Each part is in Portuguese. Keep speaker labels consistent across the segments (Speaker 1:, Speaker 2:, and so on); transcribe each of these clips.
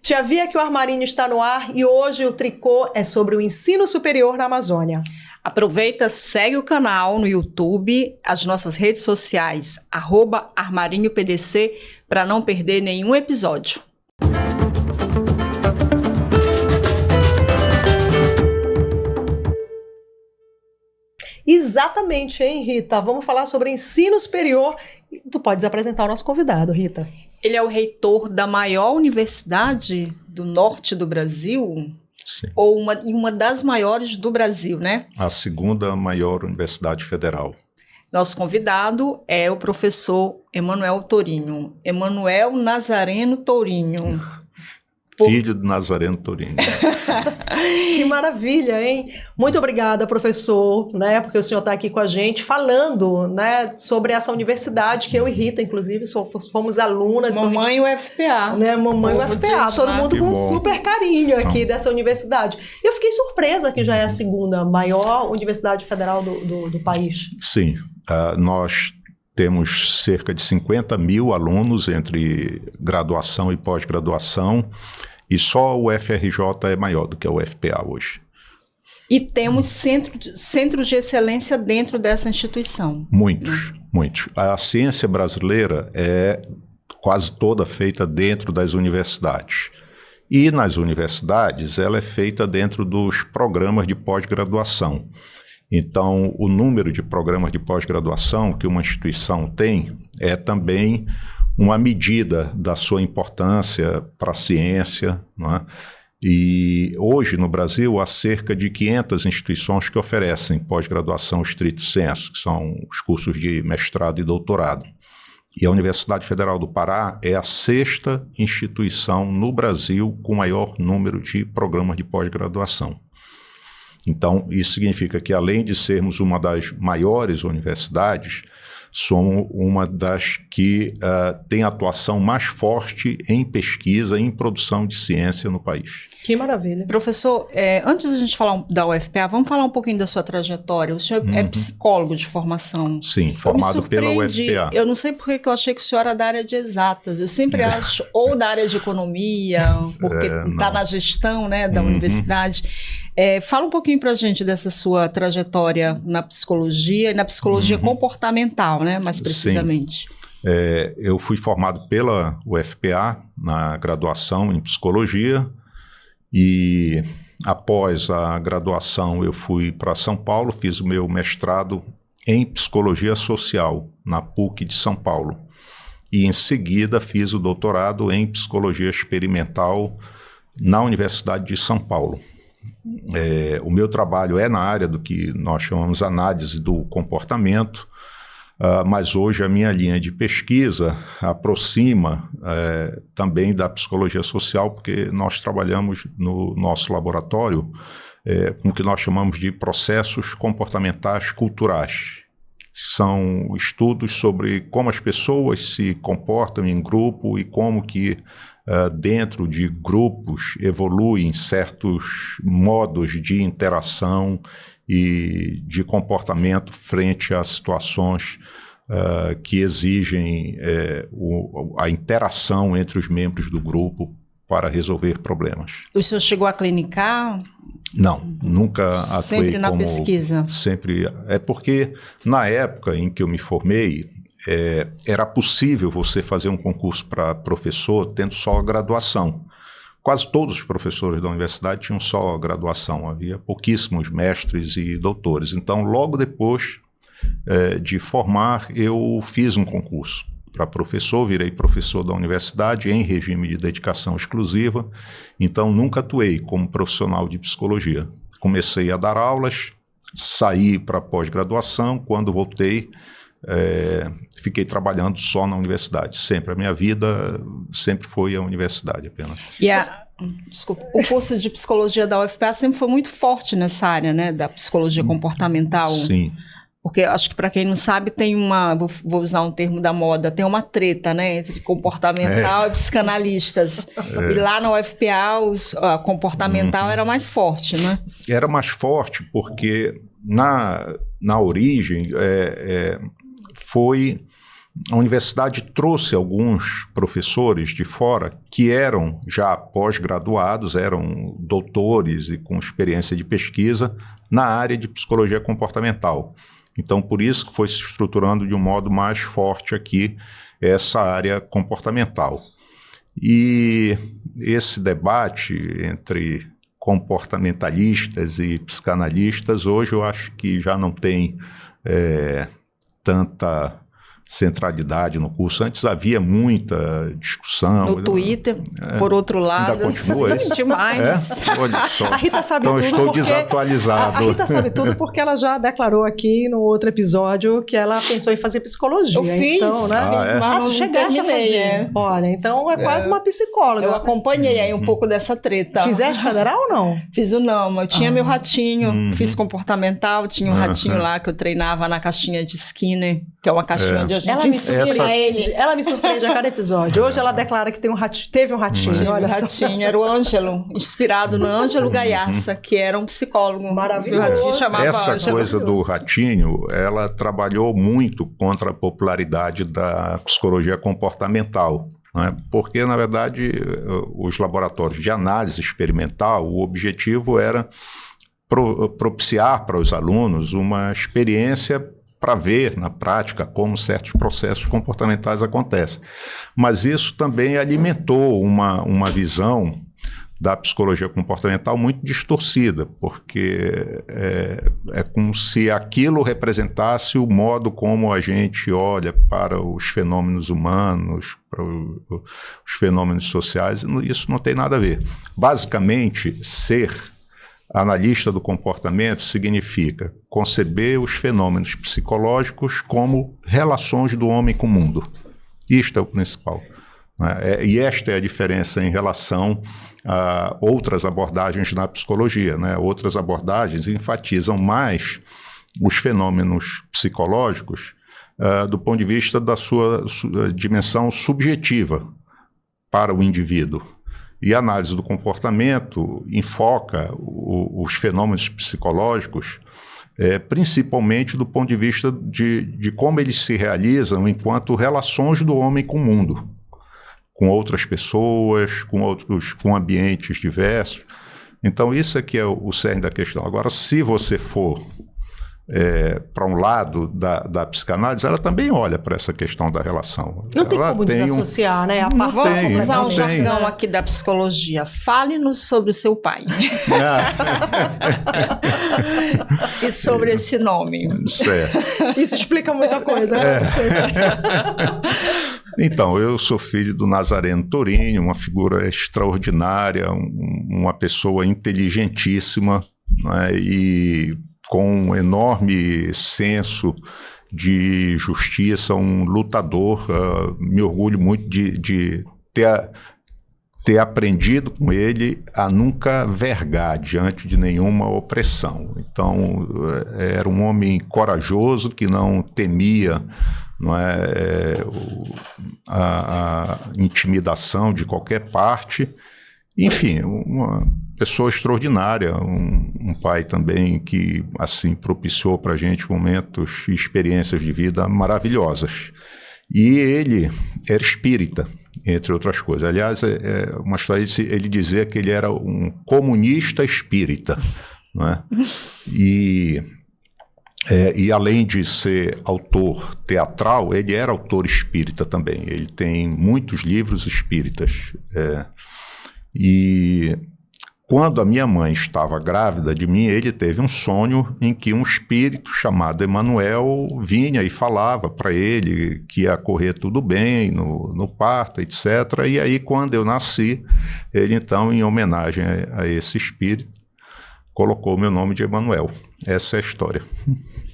Speaker 1: Tia Via, que o Armarinho está no ar e hoje o tricô é sobre o ensino superior na Amazônia.
Speaker 2: Aproveita, segue o canal no YouTube, as nossas redes sociais, @armarinhopdc, para não perder nenhum episódio.
Speaker 1: Exatamente, hein, Rita? Vamos falar sobre ensino superior. Tu podes apresentar o nosso convidado, Rita.
Speaker 2: Ele é o reitor da maior universidade do norte do Brasil,
Speaker 3: Sim.
Speaker 2: ou uma das maiores do Brasil, né?
Speaker 3: A segunda maior universidade federal.
Speaker 2: Nosso convidado é o professor Emanuel Tourinho. Emanuel Nazareno Tourinho.
Speaker 3: Filho de Nazareno Tourinho.
Speaker 1: Que maravilha, hein? Muito obrigada, professor, né? Porque o senhor está aqui com a gente falando, né, sobre essa universidade que eu e Rita, inclusive, fomos alunas.
Speaker 2: Mamãe UFPA.
Speaker 1: Né? Mamãe UFPA, todo mundo com um super carinho aqui dessa universidade. Eu fiquei surpresa que já é a segunda maior universidade federal do país.
Speaker 3: Sim, nós temos cerca de 50 mil alunos entre graduação e pós-graduação, e só o FRJ é maior do que o UFPA hoje.
Speaker 2: E temos centros de excelência dentro dessa instituição.
Speaker 3: Muitos. A ciência brasileira é quase toda feita dentro das universidades. E nas universidades ela é feita dentro dos programas de pós-graduação. Então, o número de programas de pós-graduação que uma instituição tem é também uma medida da sua importância para a ciência, não é? E hoje no Brasil há cerca de 500 instituições que oferecem pós-graduação estrito sensu, que são os cursos de mestrado e doutorado. E a Universidade Federal do Pará é a 6ª instituição no Brasil com maior número de programas de pós-graduação. Então, isso significa que, além de sermos uma das maiores universidades, somos uma das que tem atuação mais forte em pesquisa e em produção de ciência no país.
Speaker 1: Que maravilha.
Speaker 2: Professor, antes da gente falar da UFPA, vamos falar um pouquinho da sua trajetória. O senhor é psicólogo de formação.
Speaker 3: Sim, formado pela UFPA.
Speaker 2: Eu não sei porque que eu achei que o senhor era da área de exatas. Eu sempre acho, ou da área de economia, porque está na gestão, né, da universidade. Fala um pouquinho para a gente dessa sua trajetória na psicologia e na psicologia comportamental, né, mais precisamente.
Speaker 3: Sim. Eu fui formado pela UFPA na graduação em psicologia e após a graduação eu fui para São Paulo, fiz o meu mestrado em psicologia social na PUC de São Paulo e em seguida fiz o doutorado em psicologia experimental na Universidade de São Paulo. O meu trabalho é na área do que nós chamamos análise do comportamento, mas hoje a minha linha de pesquisa aproxima também da psicologia social, porque nós trabalhamos no nosso laboratório com o que nós chamamos de processos comportamentais culturais. São estudos sobre como as pessoas se comportam em grupo e como que dentro de grupos evoluem certos modos de interação e de comportamento frente a situações que exigem a interação entre os membros do grupo para resolver problemas.
Speaker 2: O senhor chegou a clinicar?
Speaker 3: Não, nunca atuei
Speaker 2: sempre na pesquisa?
Speaker 3: Sempre. É porque na época em que eu me formei, era possível você fazer um concurso para professor tendo só graduação. Quase todos os professores da universidade tinham só graduação, havia pouquíssimos mestres e doutores. Então, logo depois de formar, eu fiz um concurso para professor, virei professor da universidade em regime de dedicação exclusiva, então nunca atuei como profissional de psicologia. Comecei a dar aulas, saí para pós-graduação, quando voltei, fiquei trabalhando só na universidade. Sempre, a minha vida sempre foi a universidade apenas.
Speaker 2: Desculpa, o curso de psicologia da UFPA sempre foi muito forte nessa área, né, da psicologia comportamental.
Speaker 3: Sim.
Speaker 2: Porque acho que para quem não sabe tem vou usar um termo da moda, tem uma treta, né, entre comportamental e psicanalistas. E lá na UFPA a comportamental era mais forte, né?
Speaker 3: Era mais forte porque na origem foi a universidade trouxe alguns professores de fora que eram já pós-graduados, eram doutores e com experiência de pesquisa na área de psicologia comportamental. Então, por isso que foi se estruturando de um modo mais forte aqui essa área comportamental. E esse debate entre comportamentalistas e psicanalistas, hoje eu acho que já não tem tanta centralidade no curso. Antes havia muita discussão.
Speaker 2: No Twitter, por outro lado.
Speaker 3: Ainda continua isso?
Speaker 2: Demais.
Speaker 3: Olha só.
Speaker 1: A Rita sabe
Speaker 3: então
Speaker 1: tudo
Speaker 3: estou
Speaker 1: porque...
Speaker 3: desatualizado.
Speaker 1: A Rita sabe tudo porque ela já declarou aqui no outro episódio que ela pensou em fazer psicologia.
Speaker 2: Eu fiz,
Speaker 1: então, né?
Speaker 2: mas não
Speaker 1: chegaste a fazer. Olha, então é quase uma psicóloga.
Speaker 2: Eu acompanhei aí um pouco dessa treta.
Speaker 1: Fizeste federal ou não?
Speaker 2: Fiz o não, eu tinha meu ratinho, fiz comportamental, tinha um ratinho lá que eu treinava na caixinha de Skinner, que é uma caixinha onde a gente ensina ele.
Speaker 1: Ela me surpreende a cada episódio. Hoje ela declara que teve um ratinho. Olha só.
Speaker 2: Ratinho, era o Ângelo, inspirado no Ângelo Gaiaça, que era um psicólogo.
Speaker 1: Maravilhoso.
Speaker 2: O ratinho chamava
Speaker 3: Essa
Speaker 2: Ângelo.
Speaker 3: coisa do ratinho, ela trabalhou muito contra a popularidade da psicologia comportamental. Né? Porque, na verdade, os laboratórios de análise experimental, o objetivo era propiciar para os alunos uma experiência para ver na prática como certos processos comportamentais acontecem. Mas isso também alimentou uma visão da psicologia comportamental muito distorcida, porque é como se aquilo representasse o modo como a gente olha para os fenômenos humanos, para os fenômenos sociais. Isso não tem nada a ver. Basicamente, ser analista do comportamento significa conceber os fenômenos psicológicos como relações do homem com o mundo. Isto é o principal. Né? E esta é a diferença em relação a outras abordagens na psicologia. Né? Outras abordagens enfatizam mais os fenômenos psicológicos do ponto de vista da sua dimensão subjetiva para o indivíduo. E a análise do comportamento enfoca os fenômenos psicológicos principalmente do ponto de vista de como eles se realizam enquanto relações do homem com o mundo, com outras pessoas, com ambientes diversos. Então, isso aqui é o cerne da questão. Agora, se você for para um lado da psicanálise, ela também olha para essa questão da relação.
Speaker 1: Não tem como desassociar, né?
Speaker 2: Vamos usar um jargão aqui da psicologia. Fale-nos sobre o seu pai. E sobre esse nome.
Speaker 3: Certo.
Speaker 1: Isso explica muita coisa.
Speaker 3: Então, eu sou filho do Nazareno Torini, uma figura extraordinária, uma pessoa inteligentíssima, né, e com um enorme senso de justiça, um lutador. Me orgulho muito de ter aprendido com ele a nunca vergar diante de nenhuma opressão. Então, era um homem corajoso que não temia a intimidação de qualquer parte. Enfim, uma pessoa extraordinária, um pai também que assim propiciou para a gente momentos e experiências de vida maravilhosas. E ele era espírita, entre outras coisas. Aliás, uma história, ele dizia que ele era um comunista espírita, não é? E além de ser autor teatral, ele era autor espírita também. Ele tem muitos livros espíritas. E quando a minha mãe estava grávida de mim, ele teve um sonho em que um espírito chamado Emanuel vinha e falava para ele que ia correr tudo bem no parto, etc. E aí, quando eu nasci, ele então, em homenagem a esse espírito, colocou o meu nome de Emanuel. Essa é a história.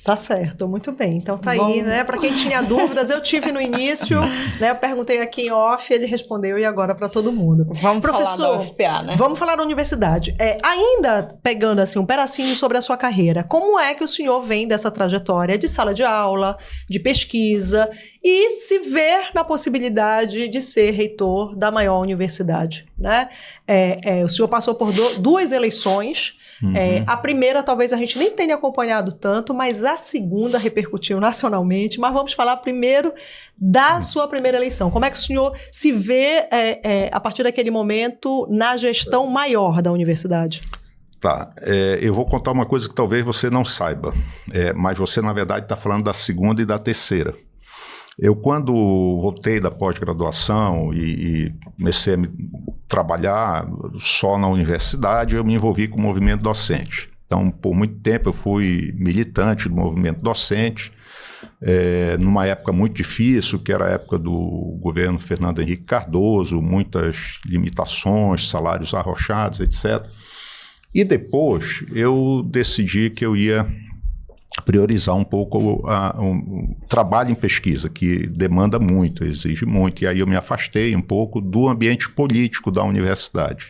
Speaker 1: Tá certo, muito bem. Então tá aí, né? Para quem tinha dúvidas, eu tive no início, né? Eu perguntei aqui em off, ele respondeu e agora para todo mundo.
Speaker 2: Vamos falar da UFPA, né?
Speaker 1: Vamos falar da universidade. Ainda pegando assim um pedacinho sobre a sua carreira, como é que o senhor vem dessa trajetória de sala de aula, de pesquisa e se ver na possibilidade de ser reitor da maior universidade né? O senhor passou por duas eleições. A primeira talvez a gente nem tenha acompanhado tanto, mas a segunda repercutiu nacionalmente. Mas vamos falar primeiro da sua primeira eleição. Como é que o senhor se vê a partir daquele momento na gestão maior da universidade?
Speaker 3: Tá, eu vou contar uma coisa que talvez você não saiba, mas você na verdade está falando da segunda e da terceira. Eu, quando voltei da pós-graduação e comecei a trabalhar só na universidade, eu me envolvi com o movimento docente. Então, por muito tempo, eu fui militante do movimento docente, numa época muito difícil, que era a época do governo Fernando Henrique Cardoso, muitas limitações, salários arrochados, etc. E depois, eu decidi que eu ia priorizar um pouco o trabalho em pesquisa, que demanda muito, exige muito, e aí eu me afastei um pouco do ambiente político da universidade.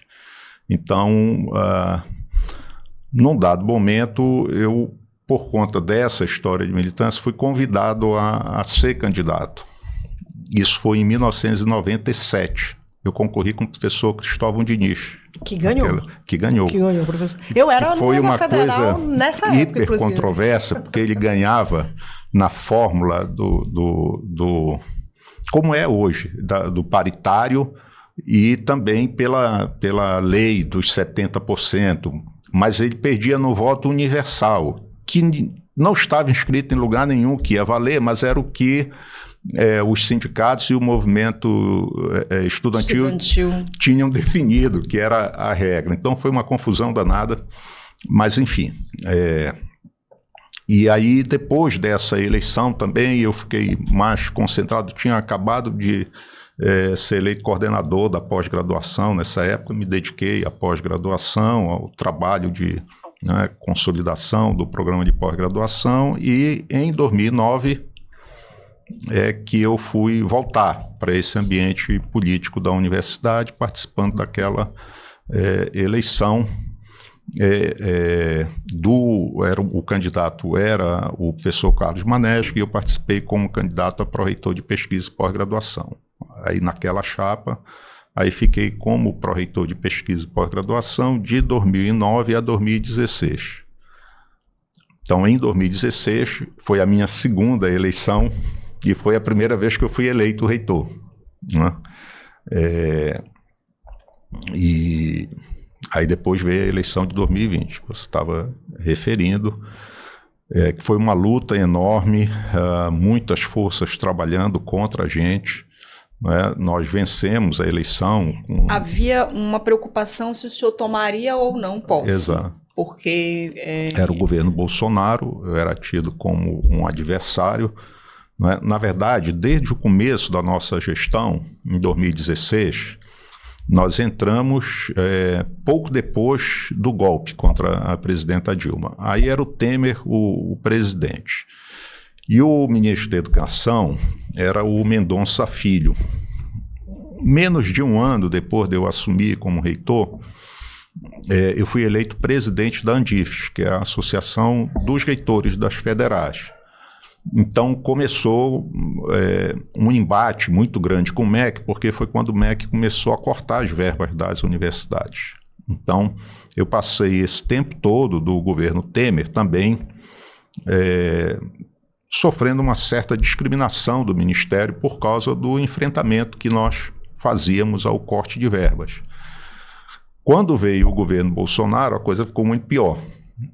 Speaker 3: Então, num dado momento, eu, por conta dessa história de militância, fui convidado a ser candidato. Isso foi em 1997. Eu concorri com o professor Cristóvão Diniz.
Speaker 1: Que ganhou.
Speaker 3: Que ganhou,
Speaker 1: professor. Eu era
Speaker 3: foi uma
Speaker 1: federal
Speaker 3: coisa
Speaker 1: nessa época,
Speaker 3: hiper controversa, porque ele ganhava na fórmula como é hoje, do paritário e também pela lei dos 70%, mas ele perdia no voto universal, que não estava inscrito em lugar nenhum que ia valer, mas era o que os sindicatos e o movimento estudantil tinham definido, que era a regra. Então foi uma confusão danada, mas enfim. E aí, depois dessa eleição também, eu fiquei mais concentrado, tinha acabado de ser eleito coordenador da pós-graduação nessa época, me dediquei à pós-graduação, ao trabalho de consolidação do programa de pós-graduação, e em 2009 que eu fui voltar para esse ambiente político da universidade, participando daquela eleição. O candidato era o professor Carlos Manesco, e eu participei como candidato a pró-reitor de pesquisa e pós-graduação. Aí naquela chapa, aí fiquei como pró-reitor de pesquisa e pós-graduação de 2009 a 2016. Então, em 2016, foi a minha segunda eleição, e foi a primeira vez que eu fui eleito reitor, né? E aí depois veio a eleição de 2020, que você estava referindo, que foi uma luta enorme, muitas forças trabalhando contra a gente, né? Nós vencemos a eleição.
Speaker 2: Havia uma preocupação se o senhor tomaria ou não posse.
Speaker 3: Exato.
Speaker 2: Porque
Speaker 3: era o governo Bolsonaro, eu era tido como um adversário. Na verdade, desde o começo da nossa gestão, em 2016, nós entramos pouco depois do golpe contra a presidenta Dilma. Aí era o Temer o presidente. E o ministro da Educação era o Mendonça Filho. Menos de um ano depois de eu assumir como reitor, eu fui eleito presidente da ANDIFES, que é a Associação dos Reitores das Federais. Então começou um embate muito grande com o MEC, porque foi quando o MEC começou a cortar as verbas das universidades. Então eu passei esse tempo todo do governo Temer também sofrendo uma certa discriminação do Ministério por causa do enfrentamento que nós fazíamos ao corte de verbas. Quando veio o governo Bolsonaro, a coisa ficou muito pior,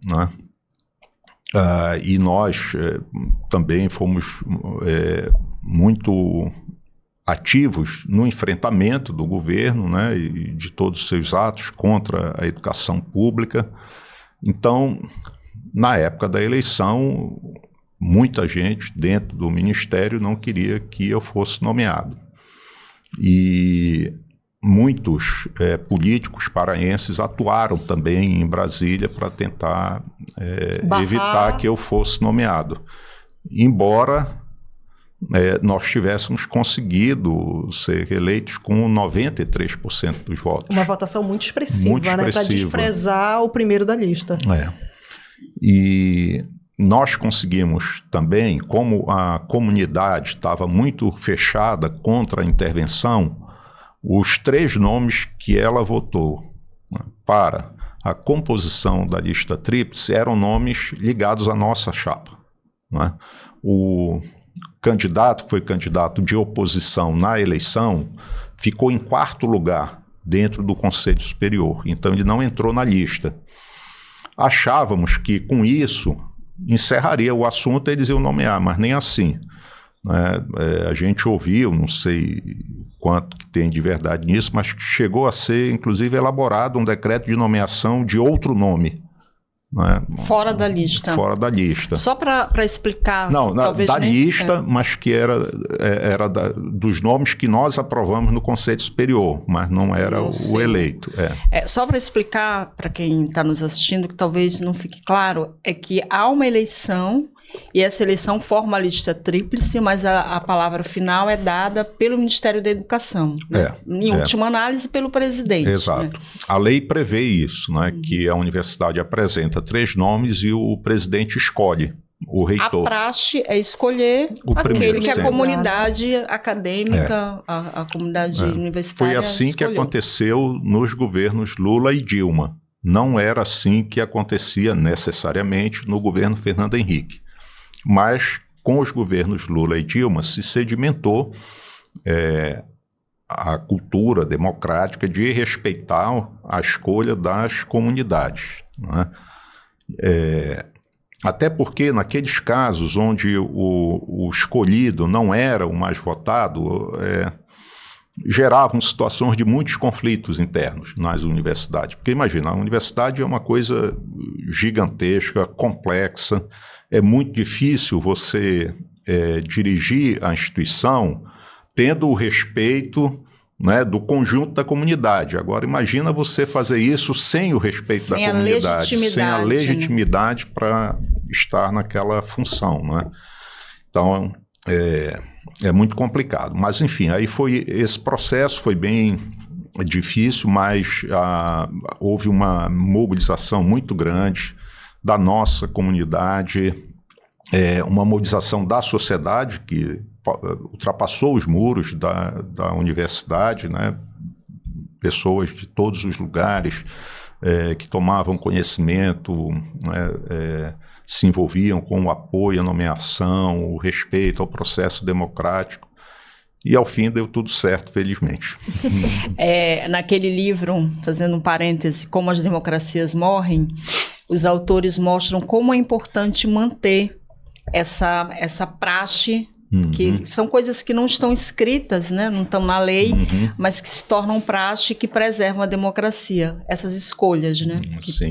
Speaker 3: né? E nós também fomos muito ativos no enfrentamento do governo, né, e de todos os seus atos contra a educação pública. Então, na época da eleição, muita gente dentro do Ministério não queria que eu fosse nomeado. E muitos políticos paraenses atuaram também em Brasília para tentar evitar que eu fosse nomeado. Embora nós tivéssemos conseguido ser eleitos com 93% dos votos.
Speaker 1: Uma votação muito expressiva, né, para desprezar o primeiro da lista.
Speaker 3: E nós conseguimos também, como a comunidade estava muito fechada contra a intervenção, os 3 nomes que ela votou, né, para a composição da lista tríplice eram nomes ligados à nossa chapa, né? O candidato, que foi candidato de oposição na eleição, ficou em 4º lugar dentro do Conselho Superior, então ele não entrou na lista. Achávamos que com isso encerraria o assunto e eles iam nomear, mas nem assim, né? A gente ouviu, não sei quanto que tem de verdade nisso, mas chegou a ser, inclusive, elaborado um decreto de nomeação de outro nome, né?
Speaker 2: Fora da lista.
Speaker 3: Fora da lista.
Speaker 2: Só para explicar.
Speaker 3: Não, da lista, mas que era dos nomes que nós aprovamos no Conselho Superior, mas não era o eleito.
Speaker 2: Só para explicar para quem está nos assistindo, que talvez não fique claro, é que há uma eleição e essa eleição forma a lista tríplice, mas a palavra final é dada pelo Ministério da Educação, né? Em última análise, pelo presidente.
Speaker 3: Exato. Né? A lei prevê isso, né? Que a universidade apresenta 3 nomes e o presidente escolhe o reitor.
Speaker 2: A praxe é escolher aquele que a comunidade acadêmica, a comunidade universitária
Speaker 3: Foi assim
Speaker 2: escolheu.
Speaker 3: que aconteceu nos governos Lula e Dilma. Não era assim que acontecia necessariamente no governo Fernando Henrique. Mas com os governos Lula e Dilma se sedimentou a cultura democrática de respeitar a escolha das comunidades, né? Até porque naqueles casos onde o escolhido não era o mais votado, geravam situações de muitos conflitos internos nas universidades. Porque imagina, a universidade é uma coisa gigantesca, complexa, é muito difícil você dirigir a instituição tendo o respeito, né, do conjunto da comunidade. Agora, imagina você fazer isso sem o respeito da comunidade, sem a legitimidade, né, para estar naquela função, né? Então, é muito complicado. Mas, enfim, aí esse processo foi bem difícil, mas houve uma mobilização muito grande da nossa comunidade, uma mobilização da sociedade que ultrapassou os muros da universidade, né? Pessoas de todos os lugares que tomavam conhecimento, né, se envolviam com o apoio à nomeação, o respeito ao processo democrático. E, ao fim, deu tudo certo, felizmente.
Speaker 2: Naquele livro, fazendo um parêntese, Como as Democracias Morrem, os autores mostram como é importante manter essa praxe, que são coisas que não estão escritas, né? Não estão na lei, mas que se tornam praxe, que preservam a democracia. Essas escolhas, né?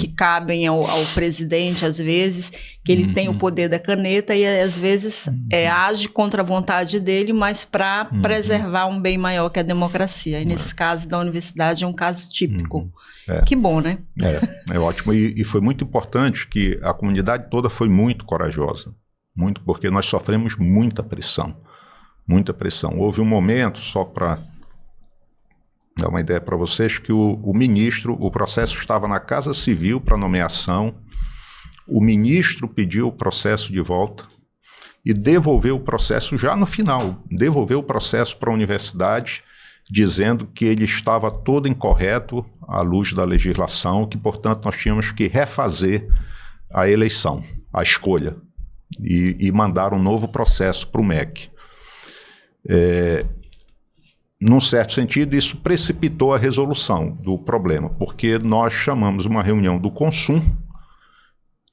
Speaker 2: Que cabem ao presidente, às vezes, que ele tem o poder da caneta e, às vezes, age contra a vontade dele, mas para preservar um bem maior que a democracia. E, nesse caso da universidade, é um caso típico. Que bom, né?
Speaker 3: É ótimo. E foi muito importante que a comunidade toda foi muito corajosa. Muito, porque nós sofremos muita pressão. Muita pressão. Houve um momento, só para dar uma ideia para vocês, que o ministro, o processo estava na Casa Civil para nomeação, o ministro pediu o processo de volta e devolveu o processo já no final, devolveu o processo para a universidade, dizendo que ele estava todo incorreto à luz da legislação, que, portanto, nós tínhamos que refazer a eleição, a escolha, e mandar um novo processo para o MEC. Num certo sentido, isso precipitou a resolução do problema, porque nós chamamos uma reunião do CONSUM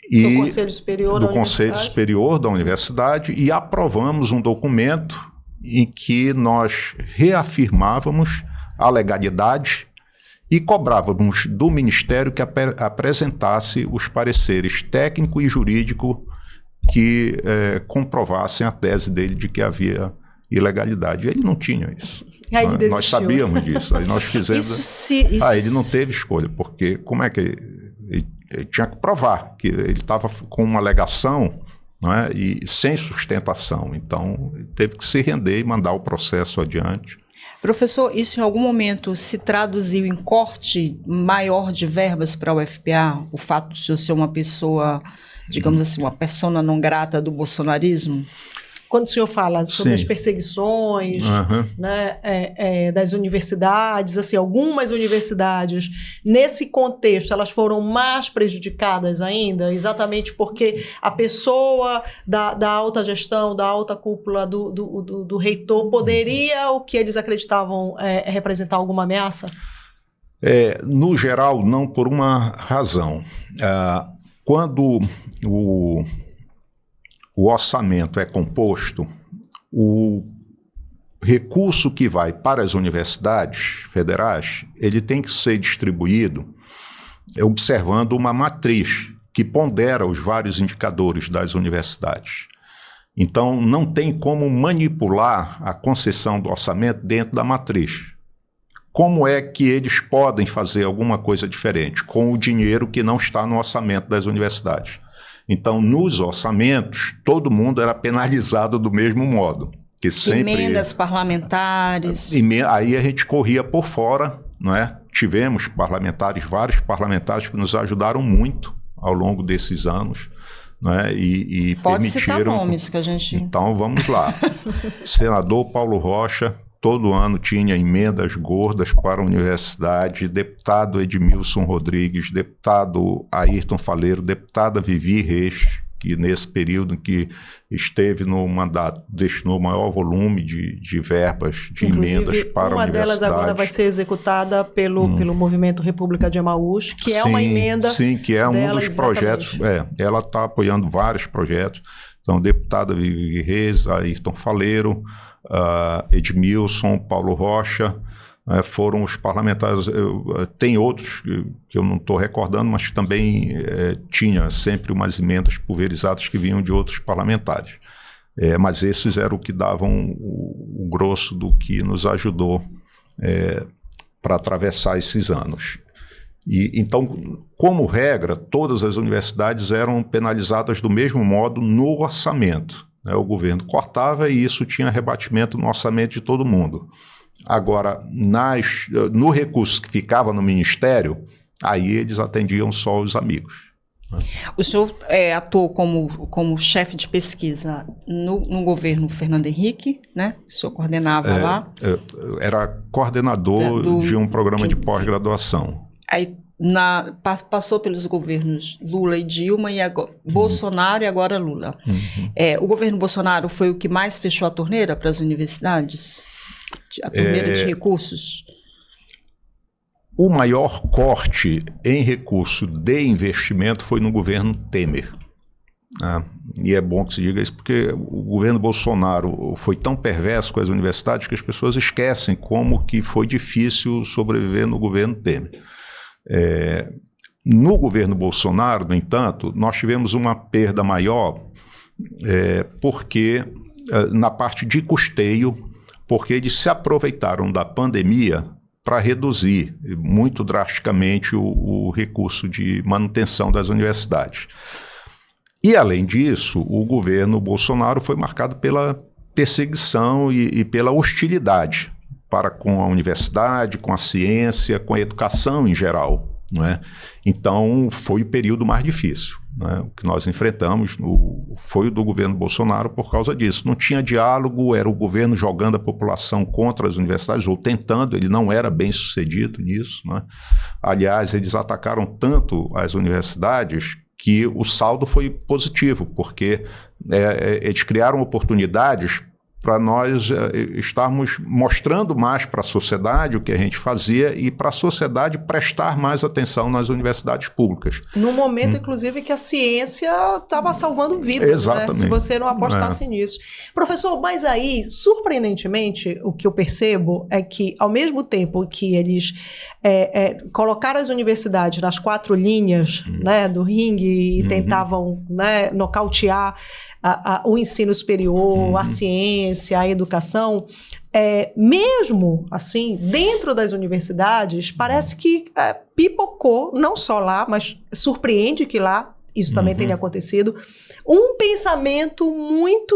Speaker 3: e
Speaker 1: do Conselho Superior da Universidade
Speaker 3: e aprovamos um documento em que nós reafirmávamos a legalidade e cobrávamos do Ministério que apresentasse os pareceres técnico e jurídico que comprovassem a tese dele de que havia ilegalidade. Ele não tinha isso.
Speaker 1: Aí ele
Speaker 3: nós sabíamos disso. Aí nós fizemos... ele não teve escolha, porque como é que ele tinha que provar que ele estava com uma alegação, não é, e sem sustentação. Então, ele teve que se render e mandar o processo adiante.
Speaker 2: Professor, isso em algum momento se traduziu em corte maior de verbas para a UFPA? O fato de o senhor ser uma pessoa, digamos assim, uma persona não grata do bolsonarismo?
Speaker 1: quando o senhor fala sobre
Speaker 3: Sim.
Speaker 1: as perseguições, né, das universidades, assim, algumas universidades, nesse contexto, elas foram mais prejudicadas ainda, exatamente porque a pessoa da alta gestão, da alta cúpula do reitor, poderia, o que eles acreditavam, representar alguma ameaça?
Speaker 3: No geral, não, por uma razão. Quando o orçamento é composto, o recurso que vai para as universidades federais, ele tem que ser distribuído observando uma matriz que pondera os vários indicadores das universidades. Então, não tem como manipular a concessão do orçamento dentro da matriz. Como é que eles podem fazer alguma coisa diferente com o dinheiro que não está no orçamento das universidades? Então, nos orçamentos, todo mundo era penalizado do mesmo modo. Que sempre...
Speaker 2: Emendas parlamentares.
Speaker 3: Aí a gente corria por fora, não é? Tivemos parlamentares, vários parlamentares que nos ajudaram muito ao longo desses anos. Né? E
Speaker 2: pode
Speaker 3: permitiram...
Speaker 2: citar nomes que a gente...
Speaker 3: Então, vamos lá. Senador Paulo Rocha, todo ano tinha emendas gordas para a universidade, deputado Edmilson Rodrigues, deputado Ayrton Faleiro, deputada Vivi Reis, que nesse período em que esteve no mandato destinou o maior volume de verbas, de emendas para a universidade.
Speaker 1: Uma delas agora vai ser executada pelo Movimento República de Emaús, que é uma emenda. Sim,
Speaker 3: que é um dos projetos. Ela está apoiando vários projetos. Então, deputada Vivi Reis, Ayrton Faleiro, Edmilson, Paulo Rocha, foram os parlamentares. Tem outros que eu não estou recordando, mas também tinha sempre umas emendas pulverizadas que vinham de outros parlamentares. Mas esses eram o que davam o grosso do que nos ajudou para atravessar esses anos. Então, como regra, todas as universidades eram penalizadas do mesmo modo no orçamento. O governo cortava e isso tinha rebatimento no orçamento de todo mundo. Agora, no recurso que ficava no Ministério, aí eles atendiam só os amigos.
Speaker 2: O senhor atuou como chefe de pesquisa no governo Fernando Henrique, né? O senhor coordenava lá?
Speaker 3: Era coordenador de um programa de pós-graduação.
Speaker 2: Aí passou pelos governos Lula e Dilma, e agora, Bolsonaro e agora Lula. O governo Bolsonaro foi o que mais fechou a torneira para as universidades? A torneira de recursos?
Speaker 3: O maior corte em recurso de investimento foi no governo Temer. E é bom que se diga isso, porque o governo Bolsonaro foi tão perverso com as universidades que as pessoas esquecem como que foi difícil sobreviver no governo Temer. No governo Bolsonaro, no entanto, nós tivemos uma perda maior porque na parte de custeio, porque eles se aproveitaram da pandemia para reduzir muito drasticamente o recurso de manutenção das universidades. E, além disso, o governo Bolsonaro foi marcado pela perseguição e pela hostilidade para com a universidade, com a ciência, com a educação em geral. Não é? Então, foi o período mais difícil. O que nós enfrentamos foi o do governo Bolsonaro por causa disso. Não tinha diálogo, era o governo jogando a população contra as universidades, ou tentando, ele não era bem sucedido nisso. Aliás, eles atacaram tanto as universidades que o saldo foi positivo, porque eles criaram oportunidades para nós estarmos mostrando mais para a sociedade o que a gente fazia e para a sociedade prestar mais atenção nas universidades públicas.
Speaker 1: No momento, inclusive, que a ciência estava salvando vidas,
Speaker 3: exatamente,
Speaker 1: né? Se você não apostasse nisso. Professor, mas aí, surpreendentemente, o que eu percebo é que, ao mesmo tempo que eles colocaram as universidades nas 4 linhas né, do ringue e tentavam nocautear o ensino superior, a ciência, a educação, mesmo assim, dentro das universidades, parece que pipocou, não só lá, mas surpreende que lá isso também tenha acontecido, um pensamento muito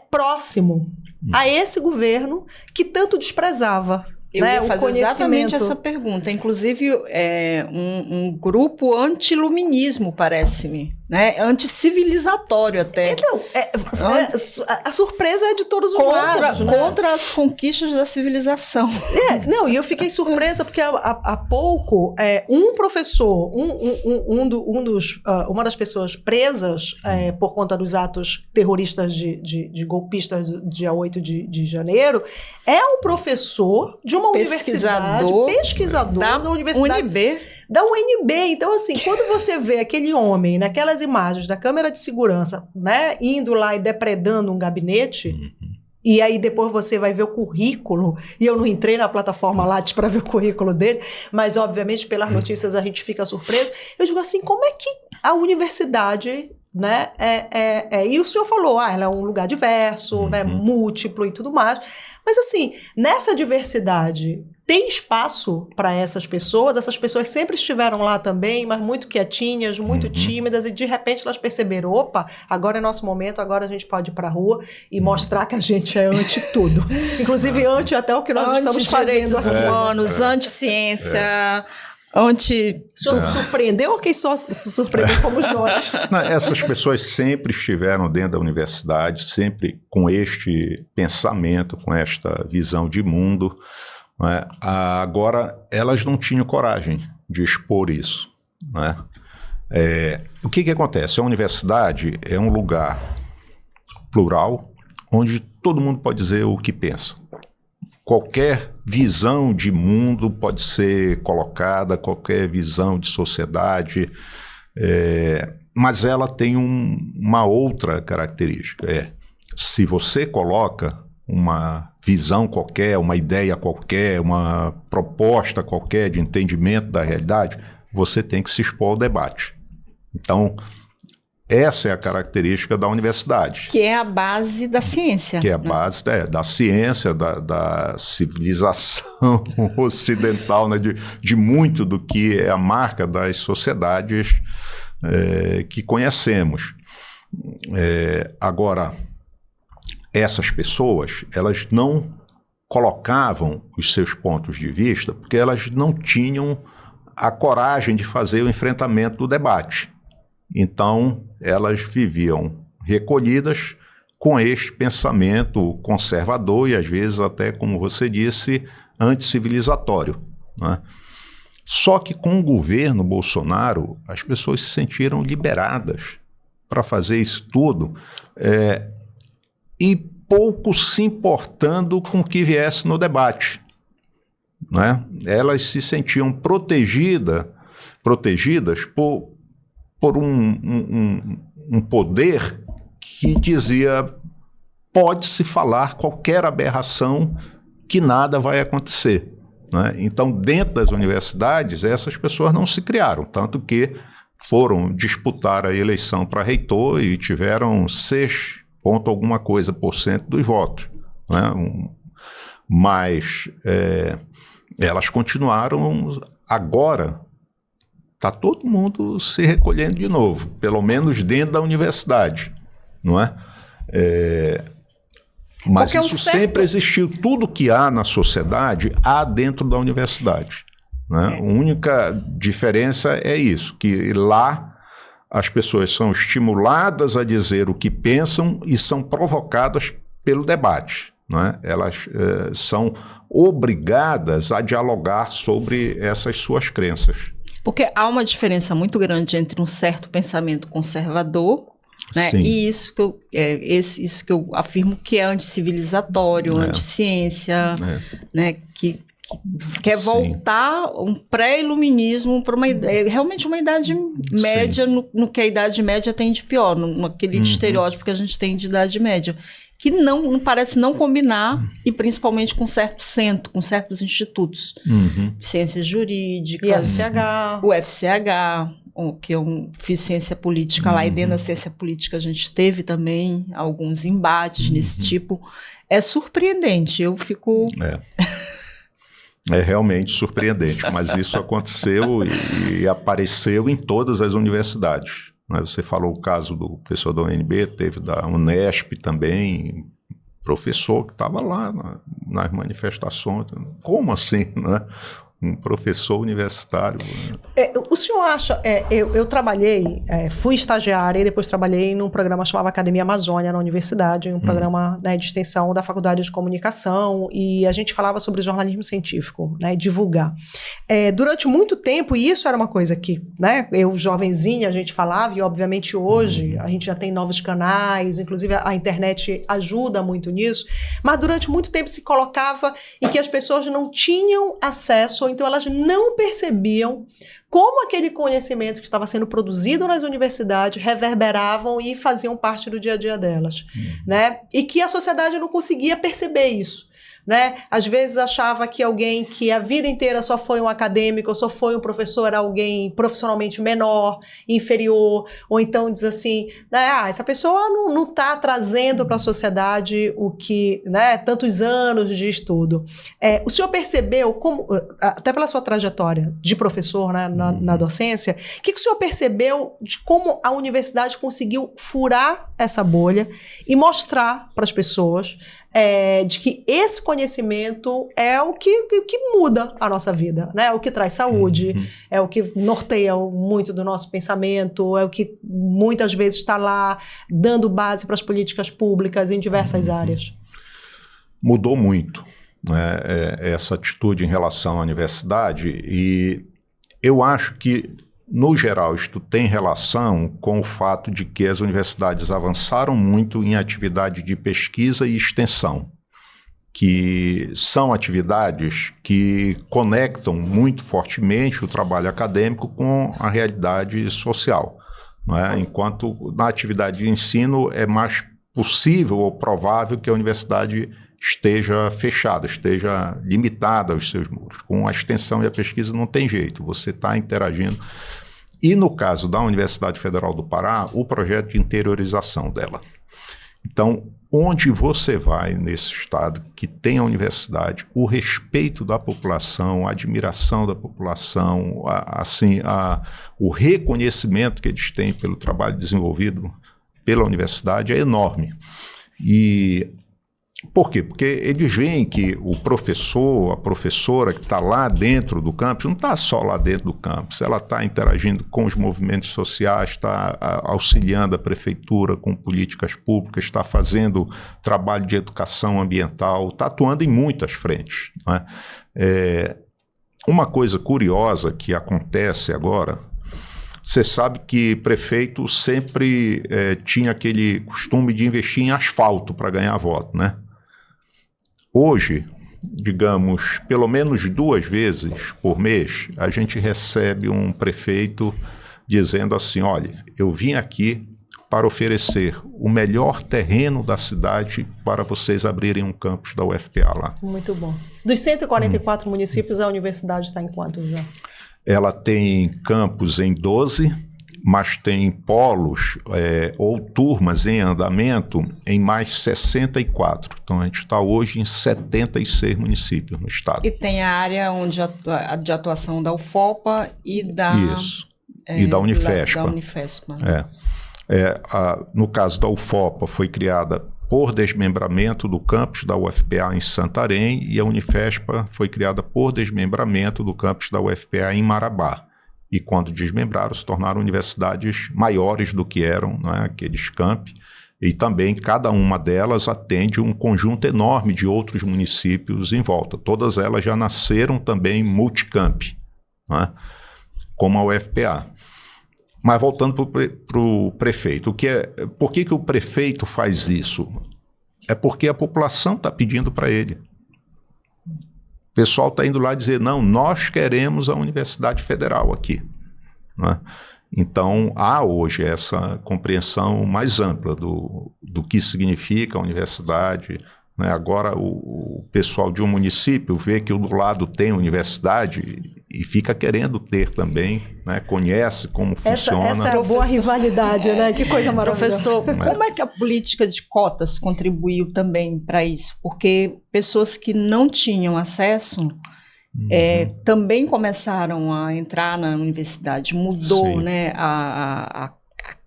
Speaker 1: próximo a esse governo que tanto desprezava.
Speaker 2: Eu ia fazer exatamente essa pergunta. Inclusive, um grupo anti-iluminismo, parece-me. né? Anticivilizatório até.
Speaker 1: Então, a surpresa é de todos os lados, né?
Speaker 2: Contra as conquistas da civilização.
Speaker 1: Não, e eu fiquei surpresa porque há pouco um professor, uma das pessoas presas por conta dos atos terroristas de golpistas do dia 8 de janeiro, é um professor de uma pesquisador da universidade
Speaker 2: UNB.
Speaker 1: Da UNB. Então, assim, quando você vê aquele homem naquelas imagens da câmera de segurança, né, indo lá e depredando um gabinete, e aí depois você vai ver o currículo, e eu não entrei na plataforma Lattes para ver o currículo dele, mas obviamente pelas notícias a gente fica surpreso. Eu digo assim, como é que a universidade, né, e o senhor falou, ela é um lugar diverso, né, múltiplo e tudo mais, mas assim, nessa diversidade tem espaço para essas pessoas sempre estiveram lá também, mas muito quietinhas, muito tímidas, e de repente elas perceberam, opa, agora é nosso momento, agora a gente pode ir para a rua e mostrar que a gente é anti tudo. Inclusive anti até o que nós estamos fazendo aqui.
Speaker 2: Humanos, anti-ciência,
Speaker 1: O senhor se surpreendeu ou quem só se surpreendeu fomos nós?
Speaker 3: Não, essas pessoas sempre estiveram dentro da universidade, sempre com este pensamento, com esta visão de mundo. Né? Agora, elas não tinham coragem de expor isso. Né? O que acontece? A universidade é um lugar plural, onde todo mundo pode dizer o que pensa. Qualquer visão de mundo pode ser colocada, qualquer visão de sociedade, mas ela tem uma outra característica. Se você coloca uma visão qualquer, uma ideia qualquer, uma proposta qualquer de entendimento da realidade, você tem que se expor ao debate. Então, essa é a característica da universidade.
Speaker 2: Que é a base da ciência.
Speaker 3: Que é a base da ciência, da civilização ocidental, né, de muito do que é a marca das sociedades que conhecemos. Agora, essas pessoas, elas não colocavam os seus pontos de vista porque elas não tinham a coragem de fazer o enfrentamento do debate. Então, elas viviam recolhidas com este pensamento conservador e, às vezes, até, como você disse, anticivilizatório. Né? Só que com o governo Bolsonaro, as pessoas se sentiram liberadas para fazer isso tudo e pouco se importando com o que viesse no debate. Né? Elas se sentiam protegidas por um poder que dizia, pode-se falar qualquer aberração que nada vai acontecer. Né? Então, dentro das universidades, essas pessoas não se criaram, tanto que foram disputar a eleição para reitor e tiveram 6 ponto alguma coisa por cento dos votos. Né? Mas elas continuaram agora. Está todo mundo se recolhendo de novo, pelo menos dentro da universidade, não é? Mas isso sempre existiu. Tudo que há na sociedade, há dentro da universidade. Né? A única diferença é isso, que lá as pessoas são estimuladas a dizer o que pensam e são provocadas pelo debate. Né? Elas são obrigadas a dialogar sobre essas suas crenças.
Speaker 2: Porque há uma diferença muito grande entre um certo pensamento conservador, né, e isso que eu afirmo que é anticivilizatório, anti-ciência, né, que quer voltar um pré-iluminismo para realmente uma idade média, no que a Idade Média tem de pior, naquele estereótipo que a gente tem de Idade Média, que não parece não combinar, e principalmente com certo centro, com certos institutos de ciências jurídicas, o FCH, que eu fiz ciência política lá, e dentro da ciência política a gente teve também alguns embates nesse tipo. É surpreendente, eu fico...
Speaker 3: É realmente surpreendente, mas isso aconteceu e apareceu em todas as universidades. Você falou o caso do professor da UNB, teve da Unesp também, professor que estava lá nas manifestações. Como assim, né? Um professor universitário.
Speaker 1: O senhor acha, eu trabalhei, fui estagiária e depois trabalhei num programa chamado Academia Amazônia na universidade, um programa, né, de extensão da Faculdade de Comunicação, e a gente falava sobre jornalismo científico, né, divulgar. Durante muito tempo, e isso era uma coisa que, né, eu jovenzinha a gente falava, e obviamente hoje a gente já tem novos canais, inclusive a internet ajuda muito nisso, mas durante muito tempo se colocava em que as pessoas não tinham acesso, ou então elas não percebiam como aquele conhecimento que estava sendo produzido nas universidades reverberavam e faziam parte do dia a dia delas, né? E que a sociedade não conseguia perceber isso, né? Às vezes achava que alguém que a vida inteira só foi um acadêmico, ou só foi um professor, era alguém profissionalmente menor, inferior, ou então diz assim, né, essa pessoa não está trazendo para a sociedade o que, né, tantos anos de estudo. O senhor percebeu, como, até pela sua trajetória de professor, né, na docência, o que o senhor percebeu de como a universidade conseguiu furar essa bolha e mostrar para as pessoas de que esse conhecimento é o que muda a nossa vida, né? É o que traz saúde, é o que norteia muito do nosso pensamento, é o que muitas vezes está lá dando base para as políticas públicas em diversas áreas.
Speaker 3: Mudou muito, né, essa atitude em relação à universidade, e eu acho que, no geral, isto tem relação com o fato de que as universidades avançaram muito em atividade de pesquisa e extensão, que são atividades que conectam muito fortemente o trabalho acadêmico com a realidade social, não é? Enquanto na atividade de ensino é mais possível ou provável que a universidade esteja fechada, esteja limitada aos seus muros. Com a extensão e a pesquisa não tem jeito, você está interagindo. E no caso da Universidade Federal do Pará, o projeto de interiorização dela. Então, onde você vai nesse estado que tem a universidade, o respeito da população, a admiração da população, o reconhecimento que eles têm pelo trabalho desenvolvido pela universidade é enorme. E por quê? Porque eles veem que o professor, a professora que está lá dentro do campus, não está só lá dentro do campus, ela está interagindo com os movimentos sociais, está auxiliando a prefeitura com políticas públicas, está fazendo trabalho de educação ambiental, está atuando em muitas frentes, não é? Uma coisa curiosa que acontece agora, você sabe que prefeito sempre tinha aquele costume de investir em asfalto para ganhar voto, né? Hoje, digamos, pelo menos 2 vezes por mês, a gente recebe um prefeito dizendo assim, olha, eu vim aqui para oferecer o melhor terreno da cidade para vocês abrirem um campus da UFPA lá. Muito bom.
Speaker 1: Dos 144 municípios, a universidade está em quantos já?
Speaker 3: Ela tem campus em 12, mas tem polos ou turmas em andamento em mais 64. Então, a gente está hoje em 76 municípios no estado.
Speaker 2: E tem a área de atuação da UFOPA e da...
Speaker 3: Isso, e da Unifespa.
Speaker 2: Da Unifespa.
Speaker 3: No caso da UFOPA, foi criada por desmembramento do campus da UFPA em Santarém, e a Unifespa foi criada por desmembramento do campus da UFPA em Marabá. E quando desmembraram, se tornaram universidades maiores do que eram, né, aqueles campi, e também cada uma delas atende um conjunto enorme de outros municípios em volta. Todas elas já nasceram também multicamp, né, como a UFPA. Mas voltando para o prefeito, por que o prefeito faz isso? É porque a população está pedindo para ele. O pessoal está indo lá dizer, não, nós queremos a Universidade Federal aqui, né? Então, há hoje essa compreensão mais ampla do que significa a universidade, né? Agora, o pessoal de um município vê que o do lado tem universidade e fica querendo ter também, né? Conhece como funciona.
Speaker 1: Essa é a boa rivalidade, né? Que coisa maravilhosa.
Speaker 2: Professor, como é que a política de cotas contribuiu também para isso? Porque pessoas que não tinham acesso também começaram a entrar na universidade, mudou, né, a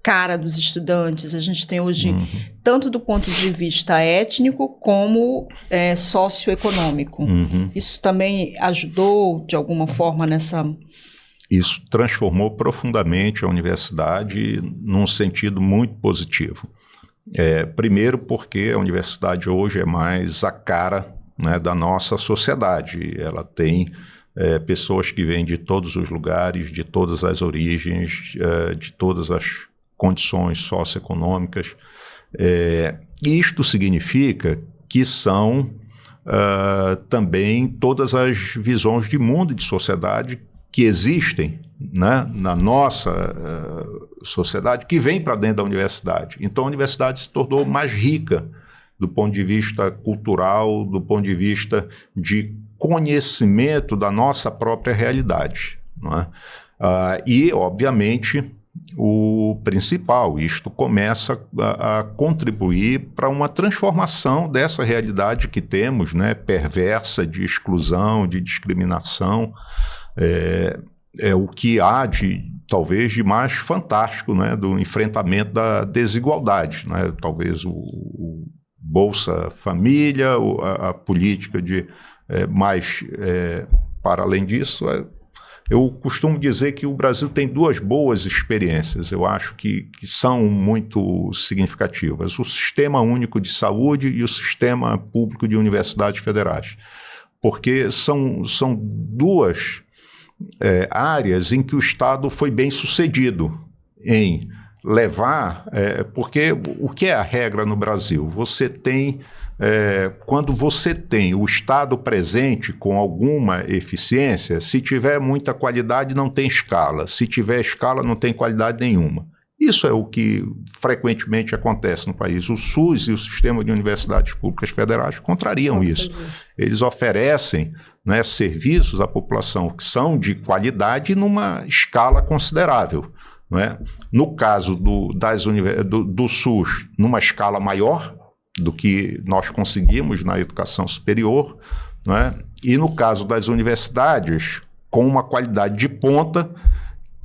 Speaker 2: cara dos estudantes. A gente tem hoje, tanto do ponto de vista étnico como socioeconômico. Isso também ajudou, de alguma forma,
Speaker 3: Isso transformou profundamente a universidade num sentido muito positivo. Primeiro porque a universidade hoje é mais a cara, né, da nossa sociedade. Ela tem pessoas que vêm de todos os lugares, de todas as origens, de todas as condições socioeconômicas. Isto significa que são também todas as visões de mundo e de sociedade que existem, né, na nossa sociedade, que vem para dentro da universidade. Então a universidade se tornou mais rica do ponto de vista cultural, do ponto de vista de conhecimento da nossa própria realidade, não é? E, obviamente, o principal, isto começa a contribuir para uma transformação dessa realidade que temos, né, perversa, de exclusão, de discriminação. É o que há talvez de mais fantástico, né, do enfrentamento da desigualdade, né? Talvez o Bolsa Família, a política de para além disso, eu costumo dizer que o Brasil tem duas boas experiências, eu acho que são muito significativas: o Sistema Único de Saúde e o Sistema Público de Universidades Federais, porque são duas áreas em que o Estado foi bem sucedido em levar, porque o que é a regra no Brasil? Você tem, quando você tem o Estado presente com alguma eficiência, se tiver muita qualidade não tem escala, se tiver escala não tem qualidade nenhuma. Isso é o que frequentemente acontece no país. O SUS e o Sistema de Universidades Públicas Federais contrariam isso. Eles oferecem, né, serviços à população que são de qualidade numa escala considerável, não é? No caso do SUS, numa escala maior do que nós conseguimos na educação superior, não é? E no caso das universidades, com uma qualidade de ponta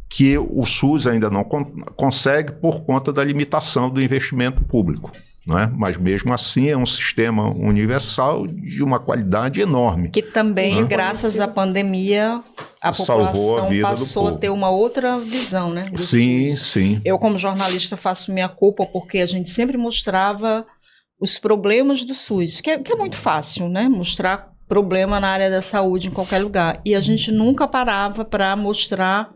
Speaker 3: que o SUS ainda não consegue por conta da limitação do investimento público, não é? Mas mesmo assim é um sistema universal de uma qualidade enorme.
Speaker 2: Que também, graças à pandemia, a população passou a ter uma outra visão, né?
Speaker 3: Sim, SUS. Sim.
Speaker 2: Eu, como jornalista, faço minha culpa porque a gente sempre mostrava os problemas do SUS, que é muito fácil, né? Mostrar problema na área da saúde em qualquer lugar. E a gente nunca parava para mostrar,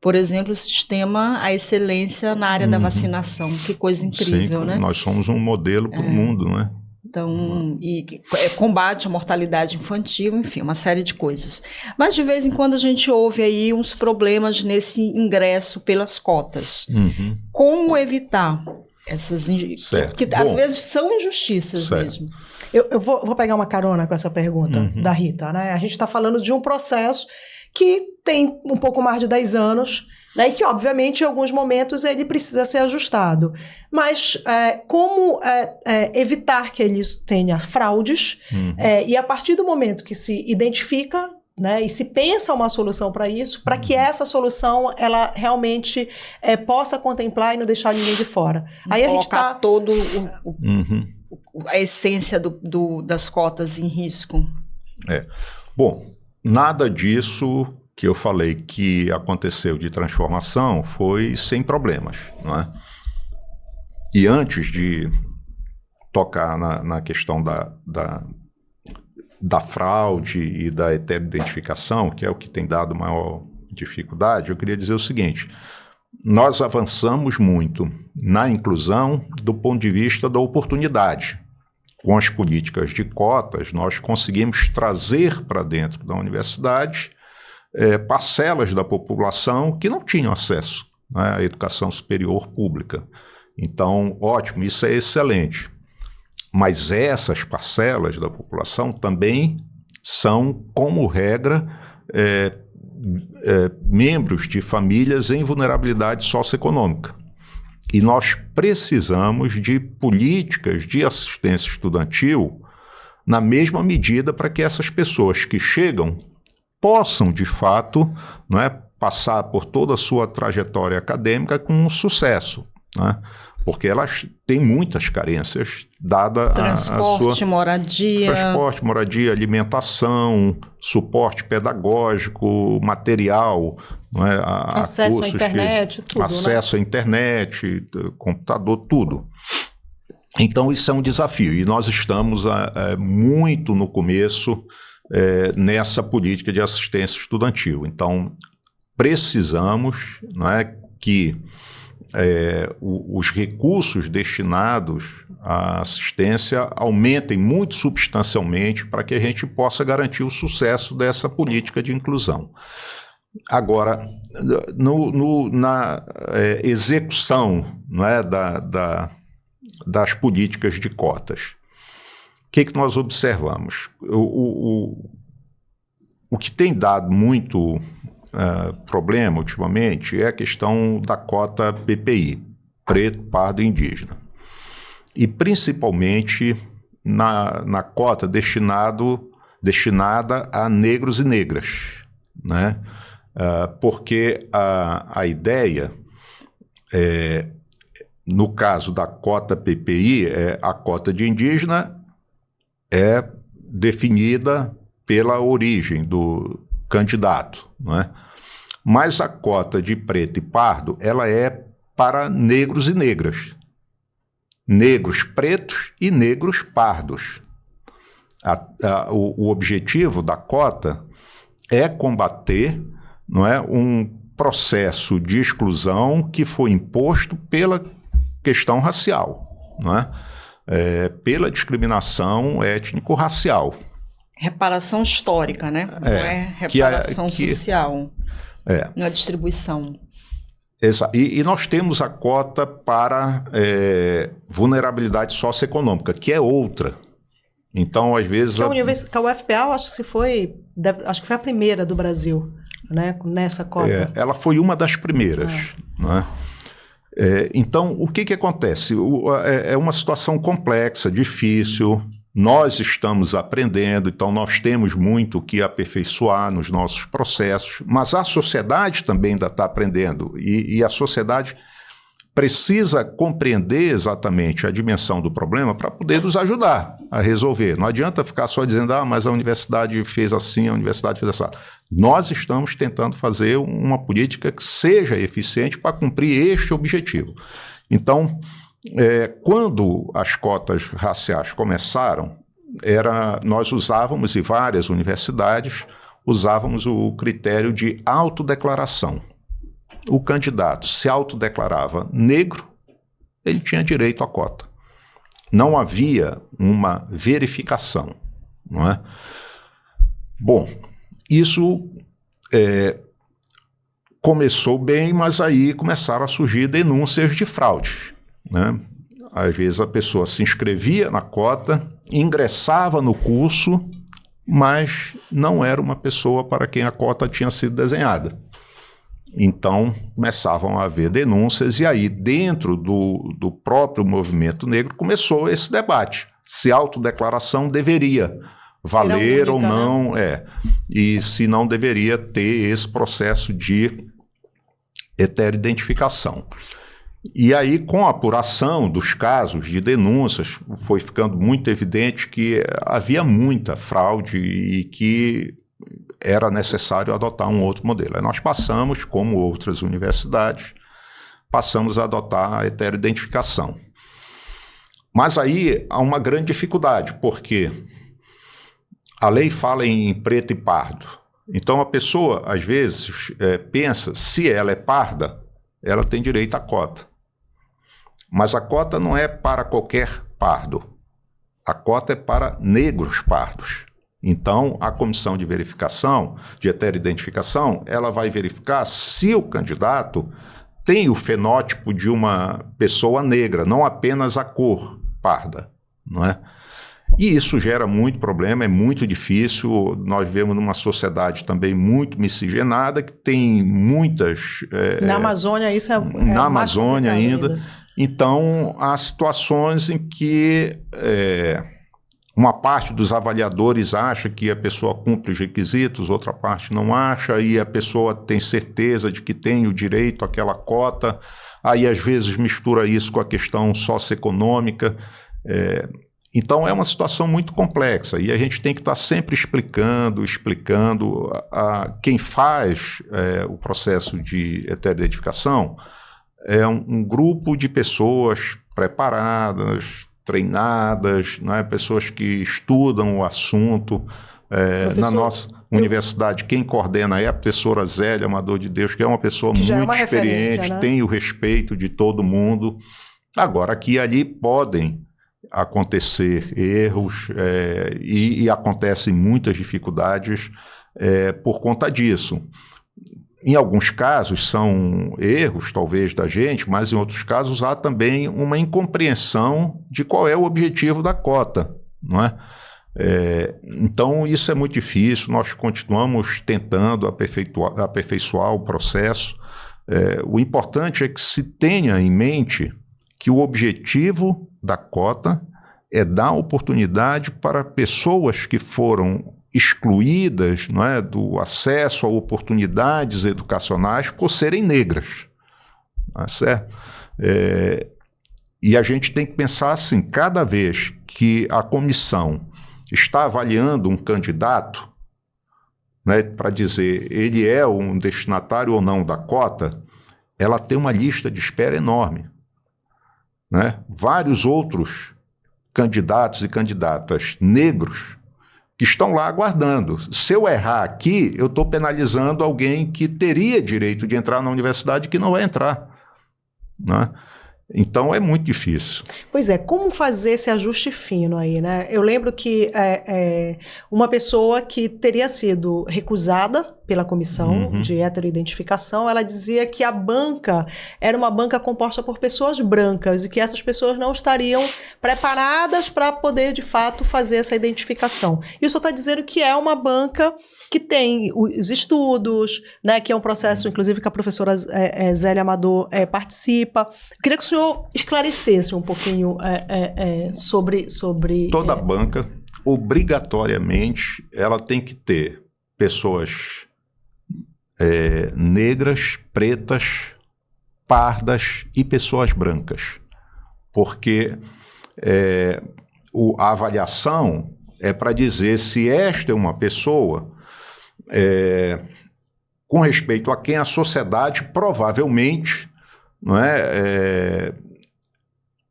Speaker 2: por exemplo, o sistema, a excelência na área da vacinação. Que coisa incrível, né?
Speaker 3: Nós somos um modelo para o mundo, né?
Speaker 2: Então, combate à mortalidade infantil, enfim, uma série de coisas. Mas de vez em quando a gente ouve aí uns problemas nesse ingresso pelas cotas. Como evitar essas injustiças? Que às vezes são injustiças mesmo.
Speaker 1: Eu vou pegar uma carona com essa pergunta da Rita, né? A gente está falando de um processo que tem um pouco mais de 10 anos, né, e que, obviamente, em alguns momentos ele precisa ser ajustado. Mas como evitar que ele tenha fraudes, e a partir do momento que se identifica, né, e se pensa uma solução para isso, para que essa solução ela realmente possa contemplar e não deixar ninguém de fora.
Speaker 2: Aí a gente tá todo a essência das cotas em risco.
Speaker 3: Bom, nada disso que eu falei que aconteceu de transformação foi sem problemas, não é? E antes de tocar na questão da fraude e da heteroidentificação, que é o que tem dado maior dificuldade, eu queria dizer o seguinte: nós avançamos muito na inclusão do ponto de vista da oportunidade. Com as políticas de cotas, nós conseguimos trazer para dentro da universidade parcelas da população que não tinham acesso, né, à educação superior pública. Então, ótimo, isso é excelente. Mas essas parcelas da população também são, como regra, membros de famílias em vulnerabilidade socioeconômica. E nós precisamos de políticas de assistência estudantil na mesma medida para que essas pessoas que chegam possam, de fato, não é, passar por toda a sua trajetória acadêmica com sucesso, né? Porque elas têm muitas carências, dada
Speaker 2: transporte, moradia.
Speaker 3: Transporte, moradia, alimentação, suporte pedagógico, material não é?
Speaker 1: Acesso à internet, tudo,
Speaker 3: acesso à internet, computador, tudo. Então, isso é um desafio, e nós estamos muito no começo nessa política de assistência estudantil. Então, precisamos, não é, que os recursos destinados à assistência aumentem muito substancialmente para que a gente possa garantir o sucesso dessa política de inclusão. Agora, na execução, não é, das políticas de cotas, o que nós observamos? O que tem dado muito problema ultimamente é a questão da cota PPI, preto, pardo e indígena. E principalmente na cota destinada a negros e negras, né? Porque a ideia, no caso da cota PPI, a cota de indígena é definida pela origem do candidato, não é? Mas a cota de preto e pardo, ela é para negros e negras, negros pretos e negros pardos. O objetivo da cota é combater, não é, um processo de exclusão que foi imposto pela questão racial, não é? Pela discriminação étnico-racial.
Speaker 2: Reparação histórica, né? Não é reparação social. Não é distribuição.
Speaker 3: E nós temos a cota para vulnerabilidade socioeconômica, que é outra. Então, às vezes...
Speaker 1: Que a UFPA, acho que foi a primeira do Brasil, né? Nessa cota.
Speaker 3: Ela foi uma das primeiras, né? Então, o que acontece? É uma situação complexa, difícil. Nós estamos aprendendo, então nós temos muito que aperfeiçoar nos nossos processos, mas a sociedade também ainda está aprendendo, e a sociedade precisa compreender exatamente a dimensão do problema para poder nos ajudar a resolver. Não adianta ficar só dizendo, mas a universidade fez assim, a universidade fez assim. Nós estamos tentando fazer uma política que seja eficiente para cumprir este objetivo. Então, quando as cotas raciais começaram, nós usávamos, e várias universidades usávamos o critério de autodeclaração. O candidato se autodeclarava negro, ele tinha direito à cota. Não havia uma verificação, não é? Bom, isso começou bem, mas aí começaram a surgir denúncias de fraude, né? Às vezes a pessoa se inscrevia na cota, ingressava no curso, mas não era uma pessoa para quem a cota tinha sido desenhada. Então começavam a haver denúncias, e aí dentro do próprio movimento negro começou esse debate, se a autodeclaração deveria valer ou não, né? E se não deveria ter esse processo de heteroidentificação. E aí, com a apuração dos casos de denúncias, foi ficando muito evidente que havia muita fraude e que era necessário adotar um outro modelo. Aí nós passamos, como outras universidades, passamos a adotar a heteroidentificação. Mas aí há uma grande dificuldade, porque a lei fala em preto e pardo. Então a pessoa, às vezes, pensa, se ela é parda, ela tem direito à cota. Mas a cota não é para qualquer pardo. A cota é para negros pardos. Então, a comissão de verificação, de heteroidentificação, ela vai verificar se o candidato tem o fenótipo de uma pessoa negra, não apenas a cor parda, não é? E isso gera muito problema, é muito difícil. Nós vivemos numa sociedade também muito miscigenada, que tem muitas...
Speaker 1: na Amazônia isso é
Speaker 3: na Amazônia ainda. Então, há situações em que uma parte dos avaliadores acha que a pessoa cumpre os requisitos, outra parte não acha, e a pessoa tem certeza de que tem o direito àquela cota, aí às vezes mistura isso com a questão socioeconômica. Então, é uma situação muito complexa e a gente tem que estar sempre explicando a quem faz o processo de heteroidentificação é um grupo de pessoas preparadas, treinadas, né, pessoas que estudam o assunto. Na nossa universidade, quem coordena é a professora Zélia Amador de Deus, que é uma pessoa muito experiente, né? Tem o respeito de todo mundo. Agora, aqui e ali podem acontecer erros e acontecem muitas dificuldades por conta disso. Em alguns casos são erros, talvez, da gente, mas em outros casos há também uma incompreensão de qual é o objetivo da cota, não é? Então, isso é muito difícil, nós continuamos tentando aperfeiçoar o processo. O importante é que se tenha em mente que o objetivo da cota é dar oportunidade para pessoas que foram excluídas, não é, do acesso a oportunidades educacionais por serem negras. Não é certo? E a gente tem que pensar assim, cada vez que a comissão está avaliando um candidato, né, para dizer ele é um destinatário ou não da cota, ela tem uma lista de espera enorme. Né? Vários outros candidatos e candidatas negros que estão lá aguardando. Se eu errar aqui, eu estou penalizando alguém que teria direito de entrar na universidade que não vai entrar. Né? Então, é muito difícil.
Speaker 1: Pois é, como fazer esse ajuste fino aí, né? Eu lembro que uma pessoa que teria sido recusada pela comissão de heteroidentificação, ela dizia que a banca era uma banca composta por pessoas brancas e que essas pessoas não estariam preparadas para poder, de fato, fazer essa identificação. Isso está dizendo que é uma banca que tem os estudos, né, que é um processo, inclusive, que a professora Zélia Amador participa. Eu queria que o senhor esclarecesse um pouquinho sobre...
Speaker 3: Toda banca, obrigatoriamente, ela tem que ter pessoas negras, pretas, pardas e pessoas brancas. Porque a avaliação é para dizer se esta é uma pessoa com respeito a quem a sociedade provavelmente, não é,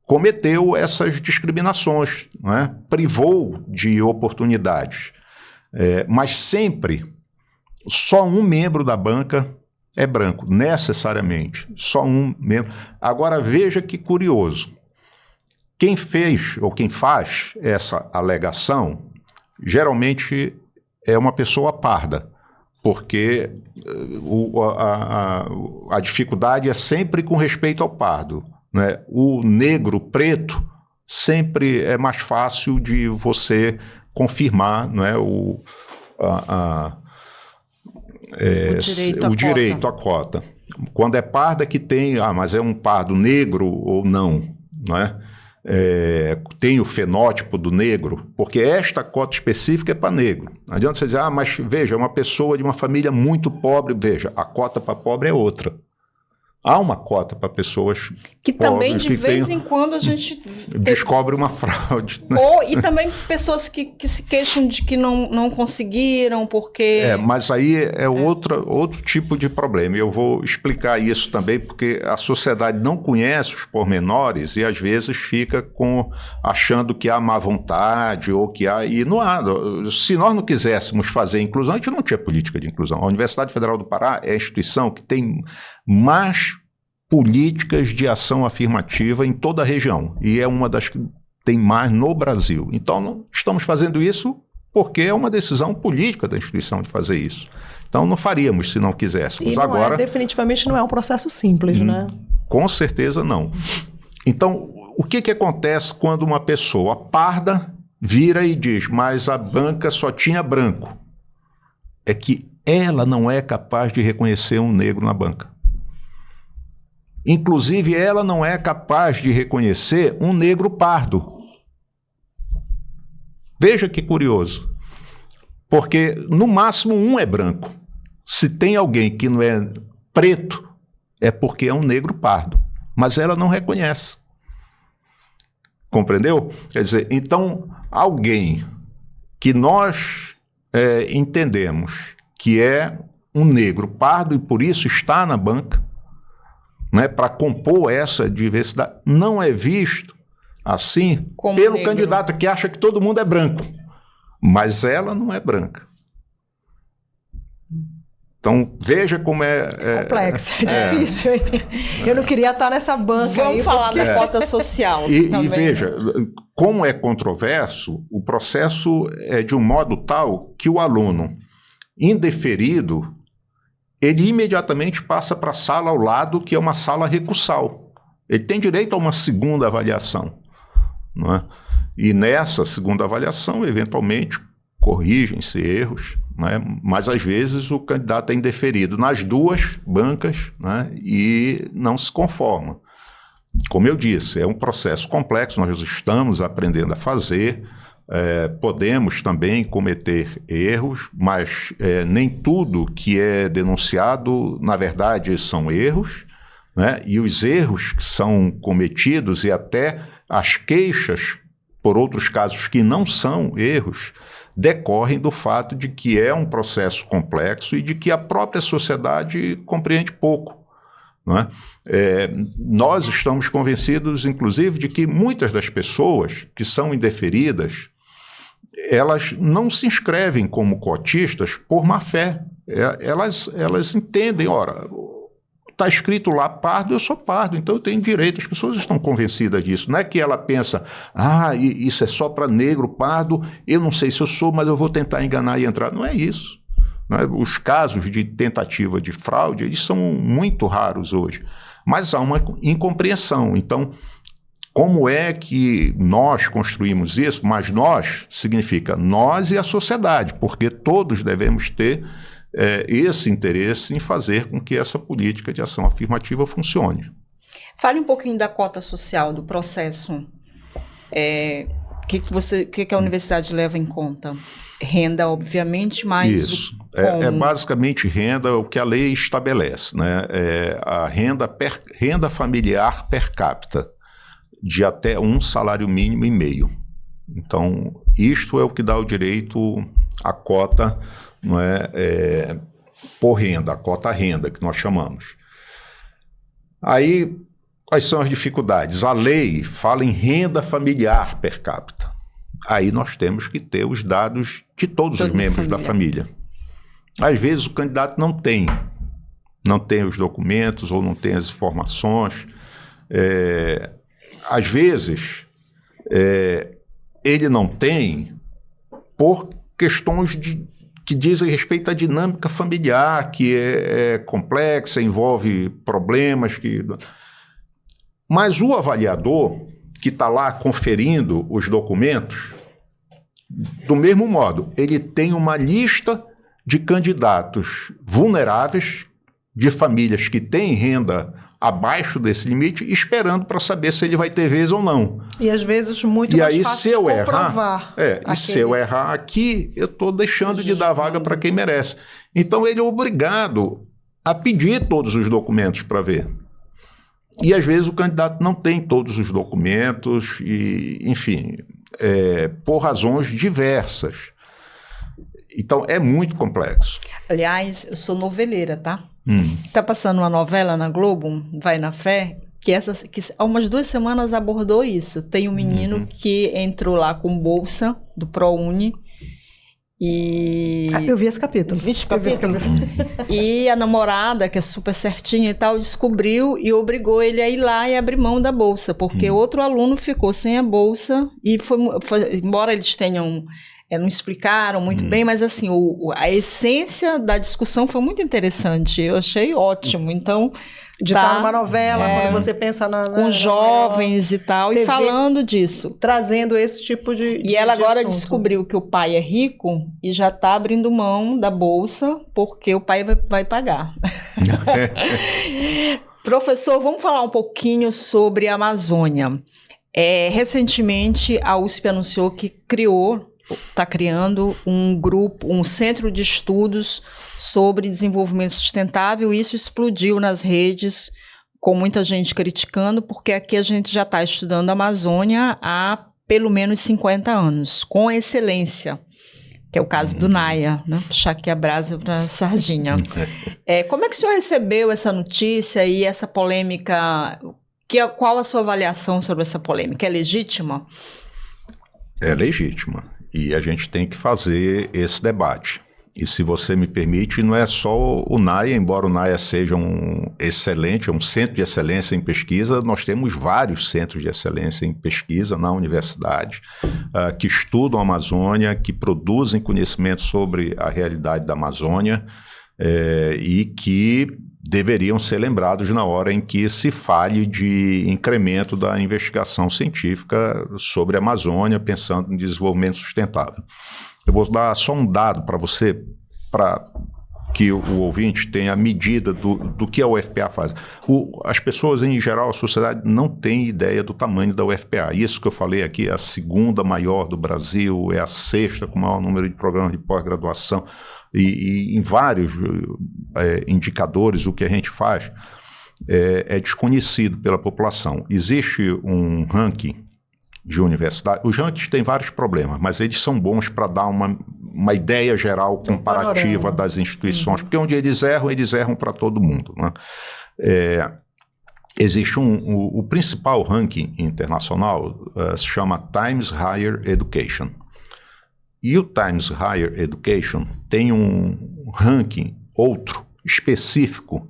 Speaker 3: cometeu essas discriminações, não é? Privou de oportunidades. Mas sempre, só um membro da banca é branco, necessariamente. Só um membro. Agora, veja que curioso. Quem fez ou quem faz essa alegação, geralmente é uma pessoa parda, porque a dificuldade é sempre com respeito ao pardo. Né? O negro preto sempre é mais fácil de você confirmar, não é, o direito à cota. Quando é parda que tem, mas é um pardo negro ou não, não é? Tem o fenótipo do negro, porque esta cota específica é para negro. Não adianta você dizer, mas veja, é uma pessoa de uma família muito pobre. Veja, a cota para pobre é outra. Há uma cota para pessoas
Speaker 2: que também, de vez em quando, a gente
Speaker 3: descobre uma fraude. Né?
Speaker 2: E também pessoas que se queixam de que não conseguiram, porque...
Speaker 3: Mas aí é outro tipo de problema. E eu vou explicar isso também, porque a sociedade não conhece os pormenores e, às vezes, fica achando que há má vontade ou que há... E não há. Se nós não quiséssemos fazer inclusão, a gente não tinha política de inclusão. A Universidade Federal do Pará é a instituição que tem mais políticas de ação afirmativa em toda a região, e é uma das que tem mais no Brasil. Então, não estamos fazendo isso porque é uma decisão política da instituição de fazer isso. Então, não faríamos se não quiséssemos.
Speaker 1: E agora, definitivamente não é um processo simples, né?
Speaker 3: Com certeza não. Então, o que acontece quando uma pessoa parda vira e diz, mas a banca só tinha branco? É que ela não é capaz de reconhecer um negro na banca. Inclusive, ela não é capaz de reconhecer um negro pardo. Veja que curioso. Porque, no máximo, um é branco. Se tem alguém que não é preto, é porque é um negro pardo. Mas ela não reconhece. Compreendeu? Quer dizer, então, alguém que nós entendemos que é um negro pardo e por isso está na banca, né, para compor essa diversidade, não é visto assim como pelo negro. Candidato que acha que todo mundo é branco, mas ela não é branca. Então, veja como é
Speaker 1: complexo, é difícil. Eu não queria estar nessa banca.
Speaker 2: Vamos falar da cota social.
Speaker 3: E veja, como é controverso, o processo é de um modo tal que o aluno indeferido, ele imediatamente passa para a sala ao lado, que é uma sala recursal. Ele tem direito a uma segunda avaliação, não é? E nessa segunda avaliação, eventualmente, corrigem-se erros, né? Mas às vezes o candidato é indeferido nas duas bancas, né? E não se conforma. Como eu disse, é um processo complexo, nós estamos aprendendo a fazer, podemos também cometer erros, mas nem tudo que é denunciado, na verdade, são erros, né? E os erros que são cometidos e até as queixas por outros casos que não são erros, decorrem do fato de que é um processo complexo e de que a própria sociedade compreende pouco. Não é? Nós estamos convencidos, inclusive, de que muitas das pessoas que são indeferidas, elas não se inscrevem como cotistas por má fé. Elas entendem, ora, está escrito lá pardo, eu sou pardo, então eu tenho direito. As pessoas estão convencidas disso. Não é que ela pensa, isso é só para negro, pardo, eu não sei se eu sou, mas eu vou tentar enganar e entrar. Não é isso. Não é? Os casos de tentativa de fraude, eles são muito raros hoje. Mas há uma incompreensão. Então, como é que nós construímos isso? Mas nós significa nós e a sociedade, porque todos devemos ter esse interesse em fazer com que essa política de ação afirmativa funcione.
Speaker 2: Fale um pouquinho da cota social, do processo. O que a universidade leva em conta? Renda, obviamente, mas...
Speaker 3: Isso. É basicamente renda, o que a lei estabelece, né? A renda familiar per capita, de até 1 salário mínimo e meio. Então, isto é o que dá o direito à cota, não é, por renda, a cota renda, que nós chamamos. Aí, quais são as dificuldades? A lei fala em renda familiar per capita. Aí nós temos que ter os dados de todos os membros da família. Às vezes o candidato não tem os documentos ou não tem as informações. Às vezes, ele não tem por questões que dizem respeito à dinâmica familiar, que é complexa, envolve problemas. Mas o avaliador, que está lá conferindo os documentos, do mesmo modo, ele tem uma lista de candidatos vulneráveis, de famílias que têm renda abaixo desse limite, esperando para saber se ele vai ter vez ou não.
Speaker 1: E às vezes muito mais fácil de comprovar.
Speaker 3: Se eu errar aqui, eu estou deixando de dar vaga para quem merece. Então ele é obrigado a pedir todos os documentos para ver. E às vezes o candidato não tem todos os documentos, e, enfim, por razões diversas. Então é muito complexo.
Speaker 2: Aliás, eu sou noveleira, tá? Está passando uma novela na Globo, Vai na Fé, que há umas 2 semanas abordou isso. Tem um menino que entrou lá com bolsa do ProUni e...
Speaker 1: eu vi esse capítulo.
Speaker 2: E a namorada, que é super certinha e tal, descobriu e obrigou ele a ir lá e abrir mão da bolsa, porque outro aluno ficou sem a bolsa e embora eles tenham... não explicaram muito bem, mas assim, a essência da discussão foi muito interessante. Eu achei ótimo. Então,
Speaker 1: de estar numa novela, quando você pensa
Speaker 2: com jovens e tal, TV, e falando disso.
Speaker 1: Trazendo esse tipo de
Speaker 2: E ela agora
Speaker 1: assunto.
Speaker 2: descobriu que o pai é rico e já está abrindo mão da bolsa, porque o pai vai pagar. Professor, vamos falar um pouquinho sobre a Amazônia. Recentemente, a USP anunciou que está criando um centro de estudos sobre desenvolvimento sustentável, e isso explodiu nas redes com muita gente criticando, porque aqui a gente já está estudando a Amazônia há pelo menos 50 anos, com excelência, que é o caso do NAIA, né? Puxar aqui a brasa para a sardinha. Como é que o senhor recebeu essa notícia e essa polêmica? Qual a sua avaliação sobre essa polêmica? É legítima?
Speaker 3: É legítima. E a gente tem que fazer esse debate. E se você me permite, não é só o NAIA, embora o NAIA seja um centro de excelência em pesquisa, nós temos vários centros de excelência em pesquisa na universidade, que estudam a Amazônia, que produzem conhecimento sobre a realidade da Amazônia e que deveriam ser lembrados na hora em que se fale de incremento da investigação científica sobre a Amazônia, pensando em desenvolvimento sustentável. Eu vou dar só um dado para você, para que o ouvinte tenha a medida do que a UFPA faz. As pessoas, em geral, a sociedade não tem ideia do tamanho da UFPA. Isso que eu falei aqui é a segunda maior do Brasil, é a sexta com o maior número de programas de pós-graduação, e em vários indicadores o que a gente faz é desconhecido pela população. Existe um ranking de universidade. Os rankings têm vários problemas, mas eles são bons para dar uma ideia geral comparativa das instituições, porque onde eles erram para todo mundo, né? Existe o principal ranking internacional, se chama Times Higher Education. E o Times Higher Education tem um ranking, outro, específico,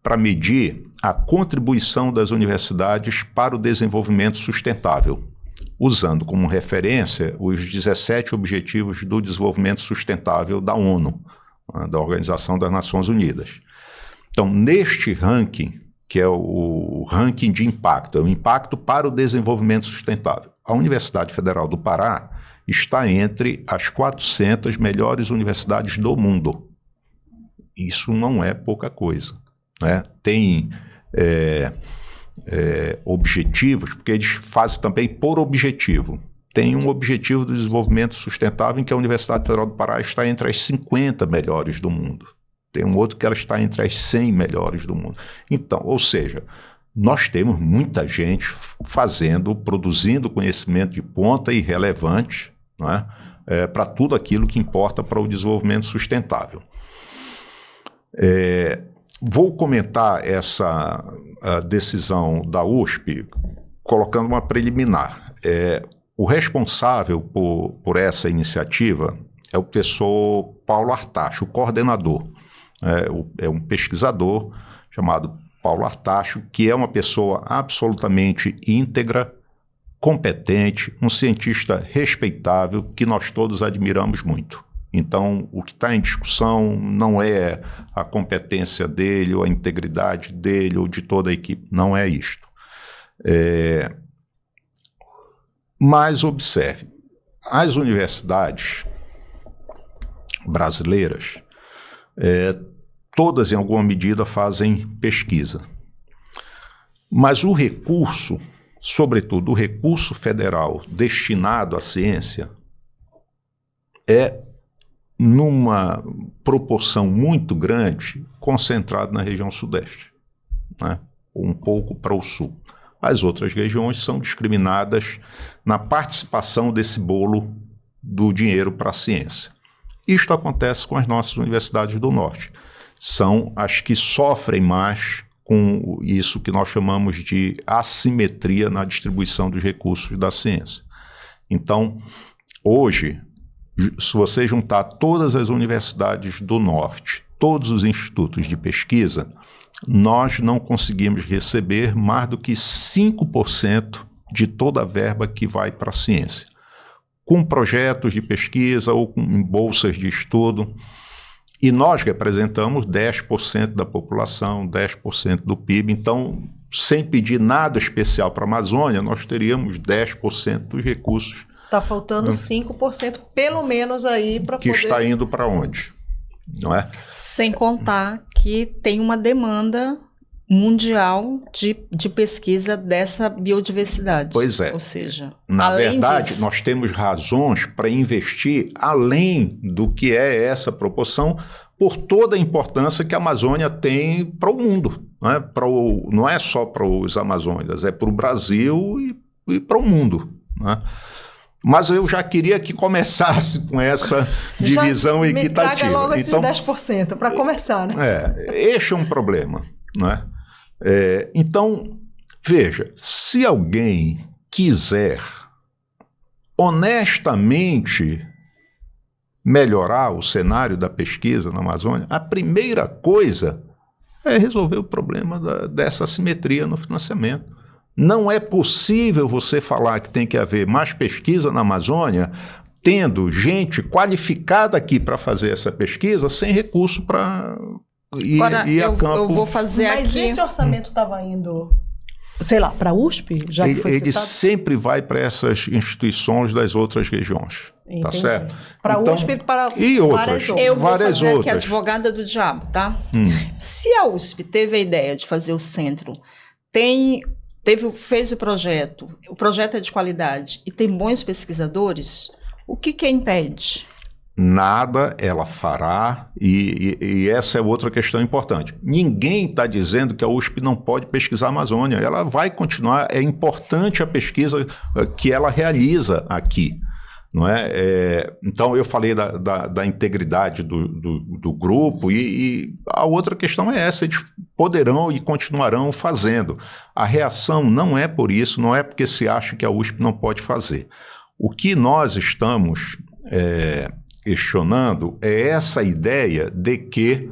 Speaker 3: para medir a contribuição das universidades para o desenvolvimento sustentável, usando como referência os 17 Objetivos do Desenvolvimento Sustentável da ONU, da Organização das Nações Unidas. Então, neste ranking, que é o ranking de impacto, é o impacto para o desenvolvimento sustentável, a Universidade Federal do Pará está entre as 400 melhores universidades do mundo. Isso não é pouca coisa, né? Tem objetivos, porque eles fazem também por objetivo. Tem um objetivo do desenvolvimento sustentável em que a Universidade Federal do Pará está entre as 50 melhores do mundo. Tem um outro que ela está entre as 100 melhores do mundo. Então, ou seja, nós temos muita gente produzindo conhecimento de ponta e relevante, né, para tudo aquilo que importa para o desenvolvimento sustentável. Vou comentar essa decisão da USP colocando uma preliminar. O responsável por essa iniciativa é o professor Paulo Artacho, o coordenador. É um pesquisador chamado Paulo Artacho, que é uma pessoa absolutamente íntegra, competente, um cientista respeitável, que nós todos admiramos muito. Então, o que está em discussão não é a competência dele, ou a integridade dele, ou de toda a equipe, não é isto. Mas observe, as universidades brasileiras, todas em alguma medida fazem pesquisa, mas o recurso, sobretudo o recurso federal destinado à ciência, é numa proporção muito grande concentrado na região sudeste, né? Um pouco para o sul. As outras regiões são discriminadas na participação desse bolo do dinheiro para a ciência. Isto acontece com as nossas universidades do norte. São as que sofrem mais com isso que nós chamamos de assimetria na distribuição dos recursos da ciência. Então, hoje, se você juntar todas as universidades do norte, todos os institutos de pesquisa, nós não conseguimos receber mais do que 5% de toda a verba que vai para a ciência, com projetos de pesquisa ou com bolsas de estudo. E nós representamos 10% da população, 10% do PIB. Então, sem pedir nada especial para a Amazônia, nós teríamos 10% dos recursos.
Speaker 1: Está faltando 5%, pelo menos, aí para poder...
Speaker 3: Que está indo para onde? Não é?
Speaker 2: Sem contar que tem uma demanda mundial de pesquisa dessa biodiversidade.
Speaker 3: Pois é.
Speaker 2: Ou seja,
Speaker 3: na verdade, nós temos razões para investir além do que é essa proporção, por toda a importância que a Amazônia tem para o mundo. Né? Não é só para os amazônicos, é para o Brasil e para o mundo. Né? Mas eu já queria que começasse com essa divisão equitativa.
Speaker 1: Traga logo esses 10% para começar. Né?
Speaker 3: Este é um problema. Né? Então, veja, se alguém quiser honestamente melhorar o cenário da pesquisa na Amazônia, a primeira coisa é resolver o problema dessa assimetria no financiamento. Não é possível você falar que tem que haver mais pesquisa na Amazônia tendo gente qualificada aqui para fazer essa pesquisa sem recurso para ir a campo.
Speaker 2: Eu vou fazer
Speaker 1: Mas
Speaker 2: aqui...
Speaker 1: esse orçamento estava indo... sei lá, para a USP, já que foi citado?
Speaker 3: Ele sempre vai para essas instituições das outras regiões,
Speaker 1: entendi.
Speaker 3: Tá certo?
Speaker 1: Para a USP e para
Speaker 3: várias outras.
Speaker 2: Eu vou fazer aqui a advogada do diabo, tá? Se a USP teve a ideia de fazer o centro, fez o projeto é de qualidade e tem bons pesquisadores, o que impede?
Speaker 3: Nada ela fará, e essa é outra questão importante. Ninguém está dizendo que a USP não pode pesquisar a Amazônia. Ela vai continuar, é importante a pesquisa que ela realiza aqui. Não é? Então, eu falei da integridade do grupo, e a outra questão é essa: eles poderão e continuarão fazendo. A reação não é por isso, não é porque se acha que a USP não pode fazer. O que nós estamos questionando é essa ideia de que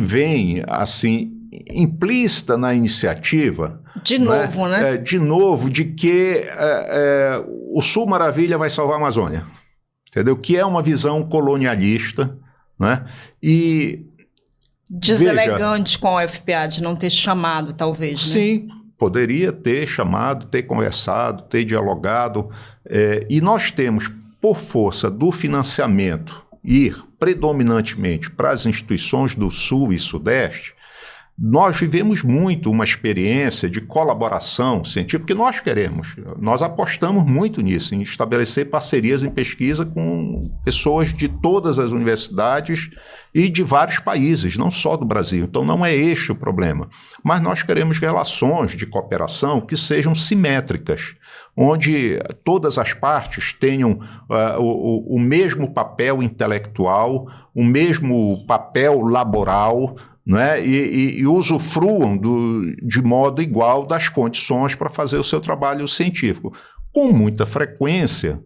Speaker 3: vem assim implícita na iniciativa
Speaker 2: de novo, né?
Speaker 3: De novo, de que o Sul Maravilha vai salvar a Amazônia, entendeu? Que é uma visão colonialista, né? E
Speaker 2: deselegante com a UFPA de não ter chamado, talvez, né?
Speaker 3: Sim, poderia ter chamado, ter conversado, ter dialogado, e nós temos, por força do financiamento, ir predominantemente para as instituições do Sul e Sudeste. Nós vivemos muito uma experiência de colaboração científica, que nós apostamos muito nisso, em estabelecer parcerias em pesquisa com pessoas de todas as universidades e de vários países, não só do Brasil. Então não é este o problema, mas nós queremos relações de cooperação que sejam simétricas, onde todas as partes tenham o mesmo papel intelectual, o mesmo papel laboral, né? E usufruam de modo igual das condições para fazer o seu trabalho científico. Com muita frequência,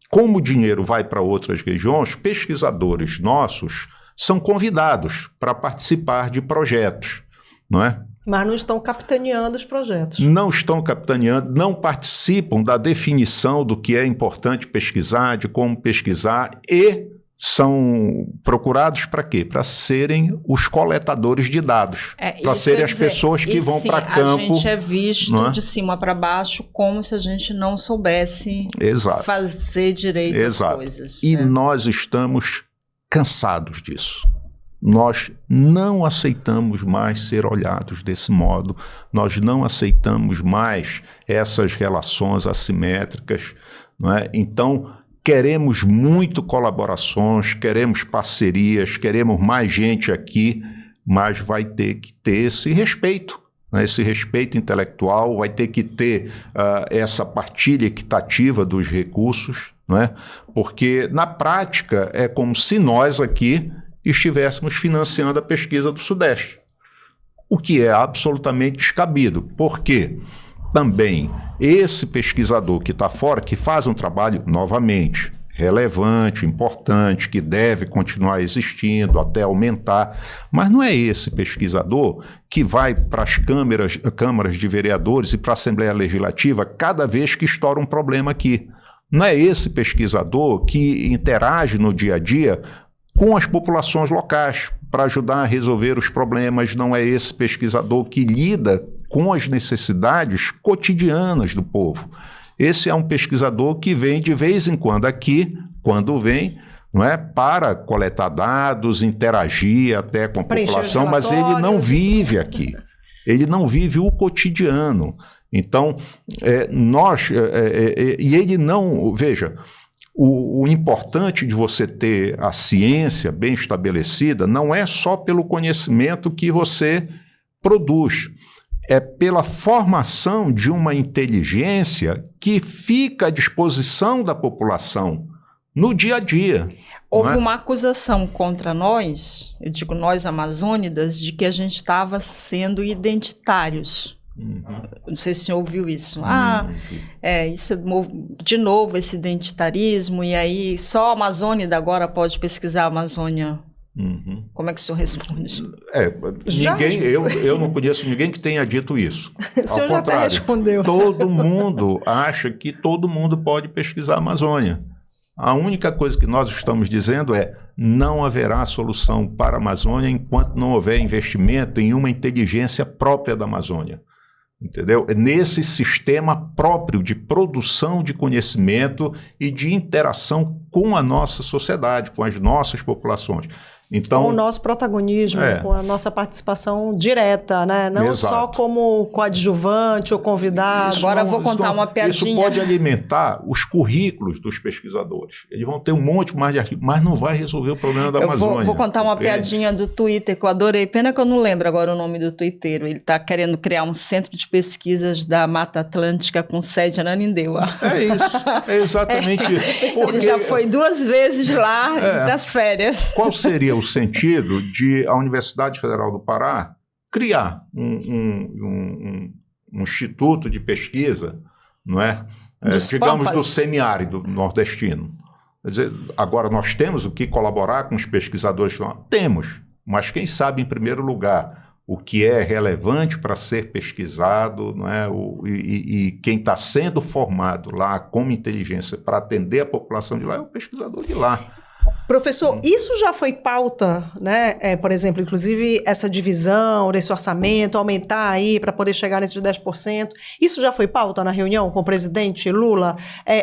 Speaker 3: como o dinheiro vai para outras regiões, pesquisadores nossos são convidados para participar de projetos, não é?
Speaker 1: Mas não estão capitaneando os projetos.
Speaker 3: Não estão capitaneando, não participam da definição do que é importante pesquisar, de como pesquisar, e são procurados para quê? Para serem os coletadores de dados, para serem as pessoas que vão para campo.
Speaker 2: A gente é visto de cima para baixo como se a gente não soubesse fazer direito as coisas.
Speaker 3: E nós estamos cansados disso. Nós não aceitamos mais ser olhados desse modo, nós não aceitamos mais essas relações assimétricas, não é? Então, queremos muito colaborações, queremos parcerias, queremos mais gente aqui, mas vai ter que ter esse respeito, né? Esse respeito intelectual, vai ter que ter essa partilha equitativa dos recursos, não é? Porque, na prática, é como se nós aqui estivéssemos financiando a pesquisa do Sudeste, o que é absolutamente descabido, porque também esse pesquisador que está fora, que faz um trabalho, novamente, relevante, importante, que deve continuar existindo até aumentar, mas não é esse pesquisador que vai para as câmaras de vereadores e para a Assembleia Legislativa cada vez que estoura um problema aqui. Não é esse pesquisador que interage no dia a dia com as populações locais para ajudar a resolver os problemas. Não é esse pesquisador que lida com as necessidades cotidianas do povo. Esse é um pesquisador que vem de vez em quando aqui, quando vem, não é, para coletar dados, interagir até com a população, mas ele não vive aqui. Ele não vive o cotidiano. Então, e ele não... Veja, o importante de você ter a ciência bem estabelecida não é só pelo conhecimento que você produz, é pela formação de uma inteligência que fica à disposição da população no dia a dia.
Speaker 2: Houve uma acusação contra nós, eu digo nós amazônidas, de que a gente estava sendo identitários. Não sei se o senhor ouviu isso. Isso de novo, esse identitarismo, e aí só a amazônida agora pode pesquisar a Amazônia. Como é que o senhor responde?
Speaker 3: Eu não conheço ninguém que tenha dito isso.
Speaker 1: O senhor já até respondeu.
Speaker 3: Todo mundo acha que todo mundo pode pesquisar a Amazônia. A única coisa que nós estamos dizendo é: não haverá solução para a Amazônia enquanto não houver investimento em uma inteligência própria da Amazônia. Entendeu? É nesse sistema próprio de produção de conhecimento e de interação com a nossa sociedade, com as nossas populações. Então,
Speaker 1: com o nosso protagonismo, com a nossa participação direta, né? Não só como coadjuvante ou convidado.
Speaker 2: Agora eu vou contar uma piadinha.
Speaker 3: Isso pode alimentar os currículos dos pesquisadores. Eles vão ter um monte mais de artigos, mas não vai resolver o problema da Amazônia.
Speaker 2: Eu vou contar uma piadinha do Twitter que eu adorei. Pena que eu não lembro agora o nome do twitteiro. Ele está querendo criar um centro de pesquisas da Mata Atlântica com sede em Ananindeua.
Speaker 3: É isso. É exatamente isso.
Speaker 2: Ele já foi 2 vezes lá das férias.
Speaker 3: Qual seria o sentido de a Universidade Federal do Pará criar um instituto de pesquisa, não é? Digamos, do semiárido nordestino. Quer dizer, agora nós temos o que colaborar com os pesquisadores? Temos, mas quem sabe, em primeiro lugar, o que é relevante para ser pesquisado, não é? E quem está sendo formado lá como inteligência para atender a população de lá é o pesquisador de lá.
Speaker 1: Professor, isso já foi pauta, né? Por exemplo, inclusive essa divisão desse orçamento, aumentar aí para poder chegar nesses 10%. Isso já foi pauta na reunião com o presidente Lula?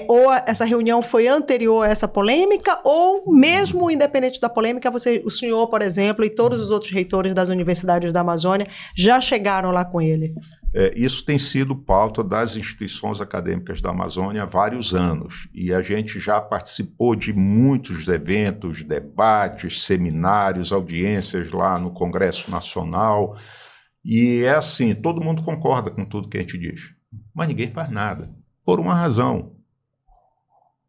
Speaker 1: Ou essa reunião foi anterior a essa polêmica? Ou mesmo independente da polêmica, o senhor, por exemplo, e todos os outros reitores das universidades da Amazônia já chegaram lá com ele?
Speaker 3: Isso tem sido pauta das instituições acadêmicas da Amazônia há vários anos, e a gente já participou de muitos eventos, debates, seminários, audiências lá no Congresso Nacional, e é assim, todo mundo concorda com tudo que a gente diz, mas ninguém faz nada, por uma razão.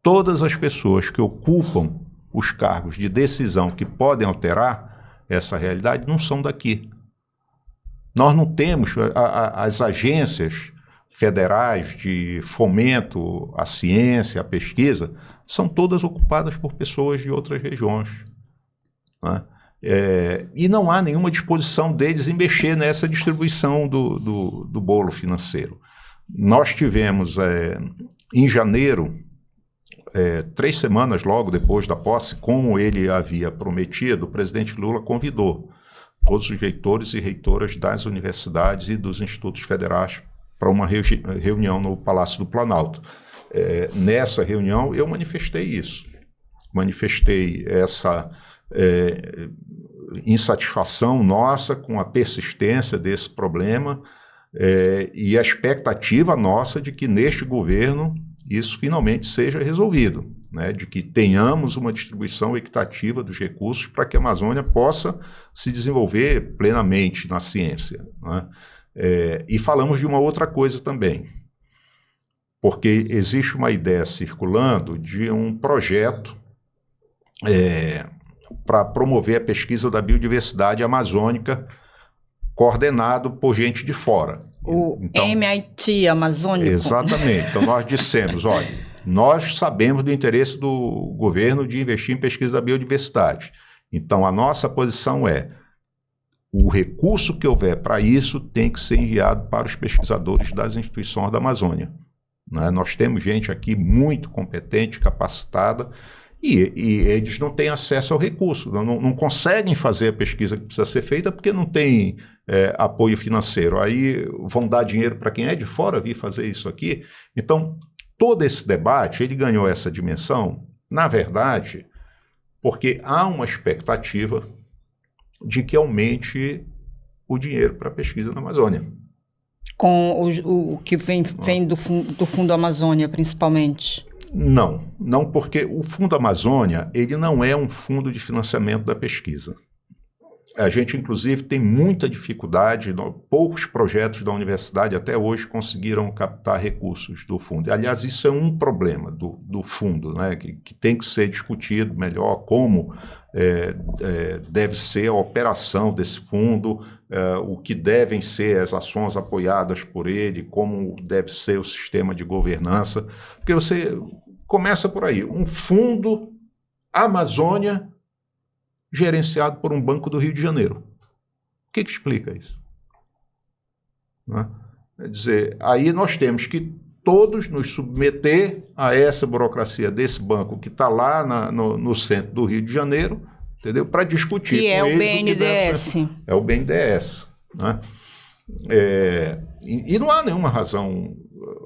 Speaker 3: Todas as pessoas que ocupam os cargos de decisão que podem alterar essa realidade não são daqui. Nós não temos as agências federais de fomento à ciência, à pesquisa, são todas ocupadas por pessoas de outras regiões. Né? E não há nenhuma disposição deles em mexer nessa distribuição do bolo financeiro. Nós tivemos, em janeiro, 3 semanas logo depois da posse, como ele havia prometido, o presidente Lula convidou todos os reitores e reitoras das universidades e dos institutos federais para uma reunião no Palácio do Planalto. Nessa reunião eu manifestei isso, manifestei essa insatisfação nossa com a persistência desse problema e a expectativa nossa de que neste governo isso finalmente seja resolvido, né, de que tenhamos uma distribuição equitativa dos recursos para que a Amazônia possa se desenvolver plenamente na ciência. Né? E falamos de uma outra coisa também, porque existe uma ideia circulando de um projeto para promover a pesquisa da biodiversidade amazônica coordenado por gente de fora.
Speaker 2: O MIT Amazônico.
Speaker 3: Exatamente. Então nós dissemos, olha, nós sabemos do interesse do governo de investir em pesquisa da biodiversidade. Então a nossa posição é, o recurso que houver para isso tem que ser enviado para os pesquisadores das instituições da Amazônia. Né? Nós temos gente aqui muito competente, capacitada, e eles não têm acesso ao recurso, não conseguem fazer a pesquisa que precisa ser feita porque não tem apoio financeiro. Aí vão dar dinheiro para quem é de fora vir fazer isso aqui. Então, todo esse debate, ele ganhou essa dimensão, na verdade, porque há uma expectativa de que aumente o dinheiro para a pesquisa na Amazônia.
Speaker 2: Com o que vem do Fundo Amazônia, principalmente.
Speaker 3: Não, porque o Fundo Amazônia, ele não é um fundo de financiamento da pesquisa. A gente, inclusive, tem muita dificuldade, poucos projetos da universidade até hoje conseguiram captar recursos do fundo. Aliás, isso é um problema do fundo, né, que tem que ser discutido melhor como deve ser a operação desse fundo, o que devem ser as ações apoiadas por ele, como deve ser o sistema de governança, porque você começa por aí, um fundo Amazônia gerenciado por um banco do Rio de Janeiro. O que explica isso? Né? Quer dizer, aí nós temos que todos nos submeter a essa burocracia desse banco que está lá no centro do Rio de Janeiro, entendeu? Para discutir
Speaker 2: que
Speaker 3: com
Speaker 2: é
Speaker 3: eles
Speaker 2: o BNDES.
Speaker 3: É o BNDES. Né? E não há nenhuma razão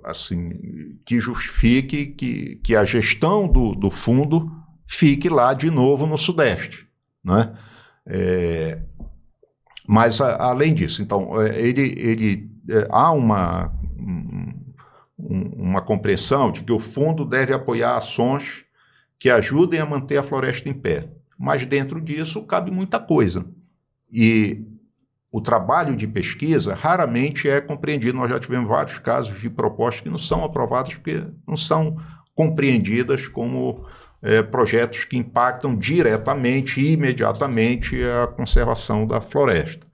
Speaker 3: assim, que justifique que a gestão do fundo fique lá de novo no Sudeste. Né? Mas, além disso, então, há uma compreensão de que o fundo deve apoiar ações que ajudem a manter a floresta em pé. Mas, dentro disso, cabe muita coisa. E o trabalho de pesquisa raramente é compreendido. Nós já tivemos vários casos de propostas que não são aprovadas porque não são compreendidas como projetos que impactam diretamente e imediatamente a conservação da floresta.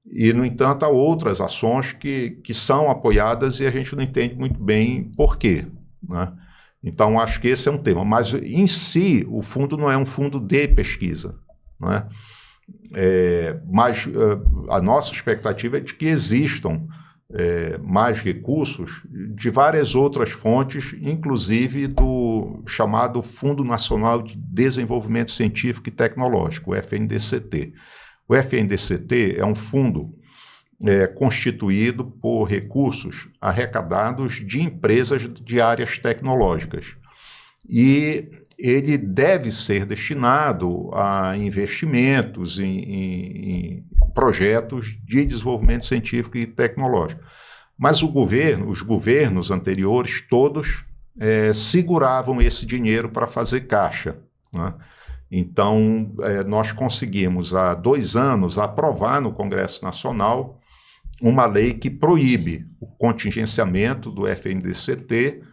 Speaker 3: E, no entanto, há outras ações que são apoiadas e a gente não entende muito bem por quê. Né? Então, acho que esse é um tema. Mas, em si, o fundo não é um fundo de pesquisa. Né? Mas a nossa expectativa é de que existam mais recursos de várias outras fontes, inclusive do chamado Fundo Nacional de Desenvolvimento Científico e Tecnológico, o FNDCT. O FNDCT é um fundo constituído por recursos arrecadados de empresas de áreas tecnológicas. E ele deve ser destinado a investimentos em projetos de desenvolvimento científico e tecnológico. Mas os governos anteriores, todos seguravam esse dinheiro para fazer caixa. Né? Então, nós conseguimos, há 2 anos, aprovar no Congresso Nacional uma lei que proíbe o contingenciamento do FNDCT.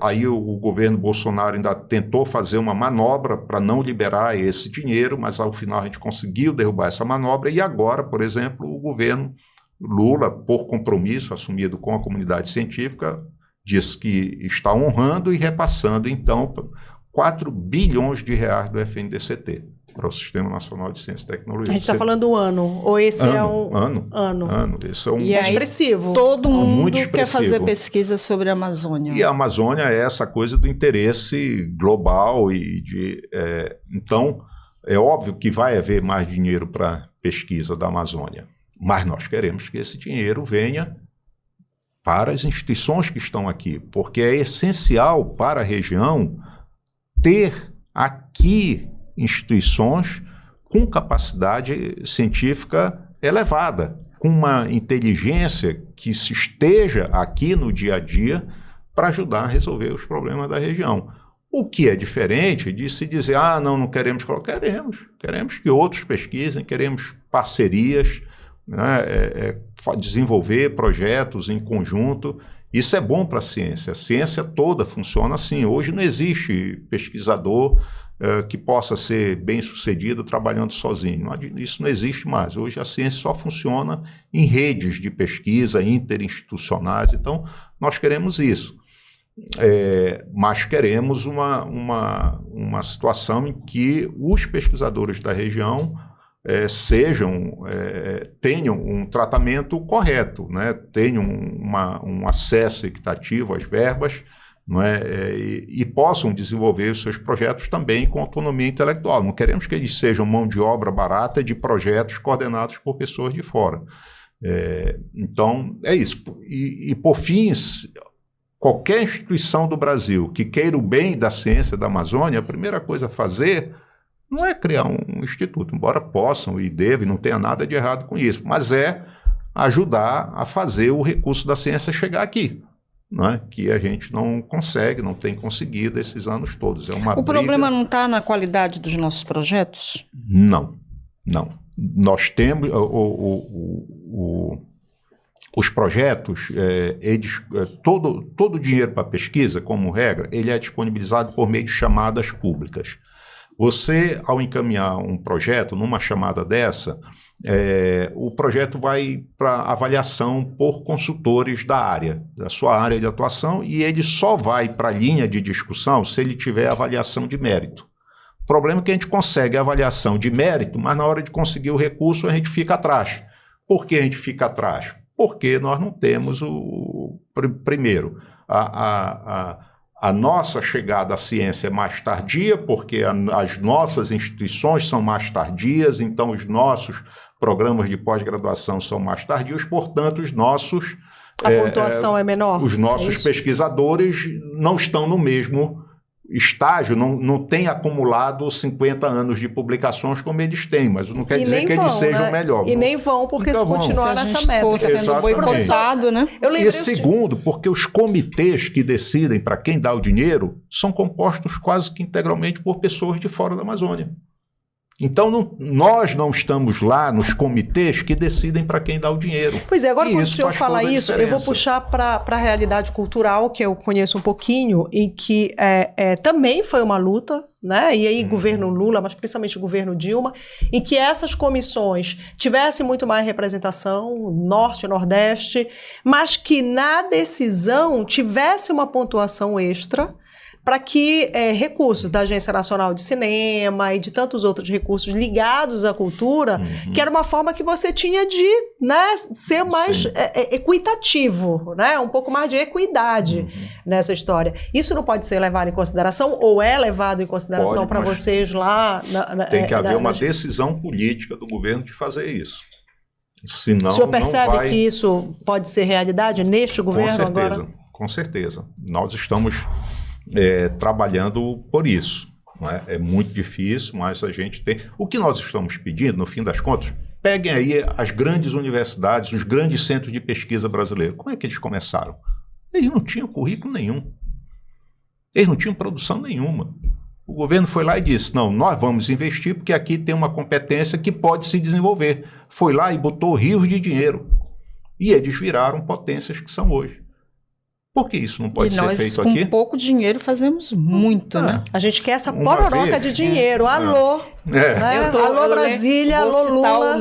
Speaker 3: Aí o governo Bolsonaro ainda tentou fazer uma manobra para não liberar esse dinheiro, mas ao final a gente conseguiu derrubar essa manobra e agora, por exemplo, o governo Lula, por compromisso assumido com a comunidade científica, diz que está honrando e repassando, então, 4 bilhões de reais do FNDCT para o Sistema Nacional de Ciência e Tecnologia.
Speaker 1: A gente está falando do ano, ou esse é um...
Speaker 3: Ano. Esse é um...
Speaker 1: expressivo.
Speaker 2: Todo mundo quer fazer pesquisa sobre a Amazônia.
Speaker 3: E a Amazônia é essa coisa do interesse global então, é óbvio que vai haver mais dinheiro para pesquisa da Amazônia, mas nós queremos que esse dinheiro venha para as instituições que estão aqui, porque é essencial para a região ter aqui instituições com capacidade científica elevada, com uma inteligência que se esteja aqui no dia a dia para ajudar a resolver os problemas da região. O que é diferente de se dizer, não queremos colocar. Queremos que outros pesquisem, queremos parcerias, né, desenvolver projetos em conjunto. Isso é bom para a ciência toda funciona assim. Hoje não existe pesquisador que possa ser bem sucedido trabalhando sozinho. Isso não existe mais. Hoje a ciência só funciona em redes de pesquisa interinstitucionais. Então, nós queremos isso. Mas queremos uma situação em que os pesquisadores da região tenham um tratamento correto, né? Tenham um acesso equitativo às verbas, não é? E possam desenvolver os seus projetos também com autonomia intelectual. Não queremos que eles sejam mão de obra barata de projetos coordenados por pessoas de fora. Então, é isso. E por fim, qualquer instituição do Brasil que queira o bem da ciência da Amazônia, a primeira coisa a fazer não é criar um instituto, embora possam e devem, não tenha nada de errado com isso, mas é ajudar a fazer o recurso da ciência chegar aqui. né, que a gente não consegue, não tem conseguido esses anos todos.
Speaker 2: O problema não está na qualidade dos nossos projetos?
Speaker 3: Não. Nós temos os projetos, todo o dinheiro para pesquisa, como regra, ele é disponibilizado por meio de chamadas públicas. Você, ao encaminhar um projeto numa chamada dessa, o projeto vai para avaliação por consultores da área, da sua área de atuação, e ele só vai para a linha de discussão se ele tiver avaliação de mérito. O problema é que a gente consegue a avaliação de mérito, mas na hora de conseguir o recurso a gente fica atrás. Por que a gente fica atrás? Porque nós não temos primeiro, a nossa chegada à ciência é mais tardia, porque as nossas instituições são mais tardias, então os nossos programas de pós-graduação são mais tardios, portanto,
Speaker 1: a pontuação é menor.
Speaker 3: Os nossos pesquisadores não estão no mesmo estágio, não têm acumulado 50 anos de publicações como eles têm, mas não quer dizer que eles sejam melhores.
Speaker 1: E nem vão, porque se continuar nessa métrica.
Speaker 2: Sendo boicotado, né?
Speaker 3: E segundo, porque os comitês que decidem para quem dá o dinheiro são compostos quase que integralmente por pessoas de fora da Amazônia. Então, nós não estamos lá nos comitês que decidem para quem dá o dinheiro.
Speaker 1: Pois é, agora quando o senhor fala isso, eu vou puxar para a realidade cultural, que eu conheço um pouquinho, e que também foi uma luta, né? E aí governo Lula, mas principalmente o governo Dilma, em que essas comissões tivessem muito mais representação, Norte, Nordeste, mas que na decisão tivesse uma pontuação extra, para que recursos da Agência Nacional de Cinema e de tantos outros recursos ligados à cultura, que era uma forma que você tinha de, né, ser mais equitativo, né, um pouco mais de equidade nessa história. Isso não pode ser levado em consideração, ou é levado em consideração para vocês lá?
Speaker 3: Tem que haver uma decisão política do governo de fazer isso. Senão,
Speaker 1: o senhor percebe que isso pode ser realidade neste governo agora?
Speaker 3: Com certeza. Nós estamos trabalhando por isso. Não é? É muito difícil, mas a gente tem... O que nós estamos pedindo, no fim das contas, peguem aí as grandes universidades, os grandes centros de pesquisa brasileiros. Como é que eles começaram? Eles não tinham currículo nenhum. Eles não tinham produção nenhuma. O governo foi lá e disse, não, nós vamos investir porque aqui tem uma competência que pode se desenvolver. Foi lá e botou rios de dinheiro. E eles viraram potências que são hoje. Por que isso não pode ser feito aqui?
Speaker 2: Nós, com pouco dinheiro, fazemos muito, né?
Speaker 1: A gente quer essa pororoca de dinheiro. Alô! Né? Alô, Brasília, alô, Lula.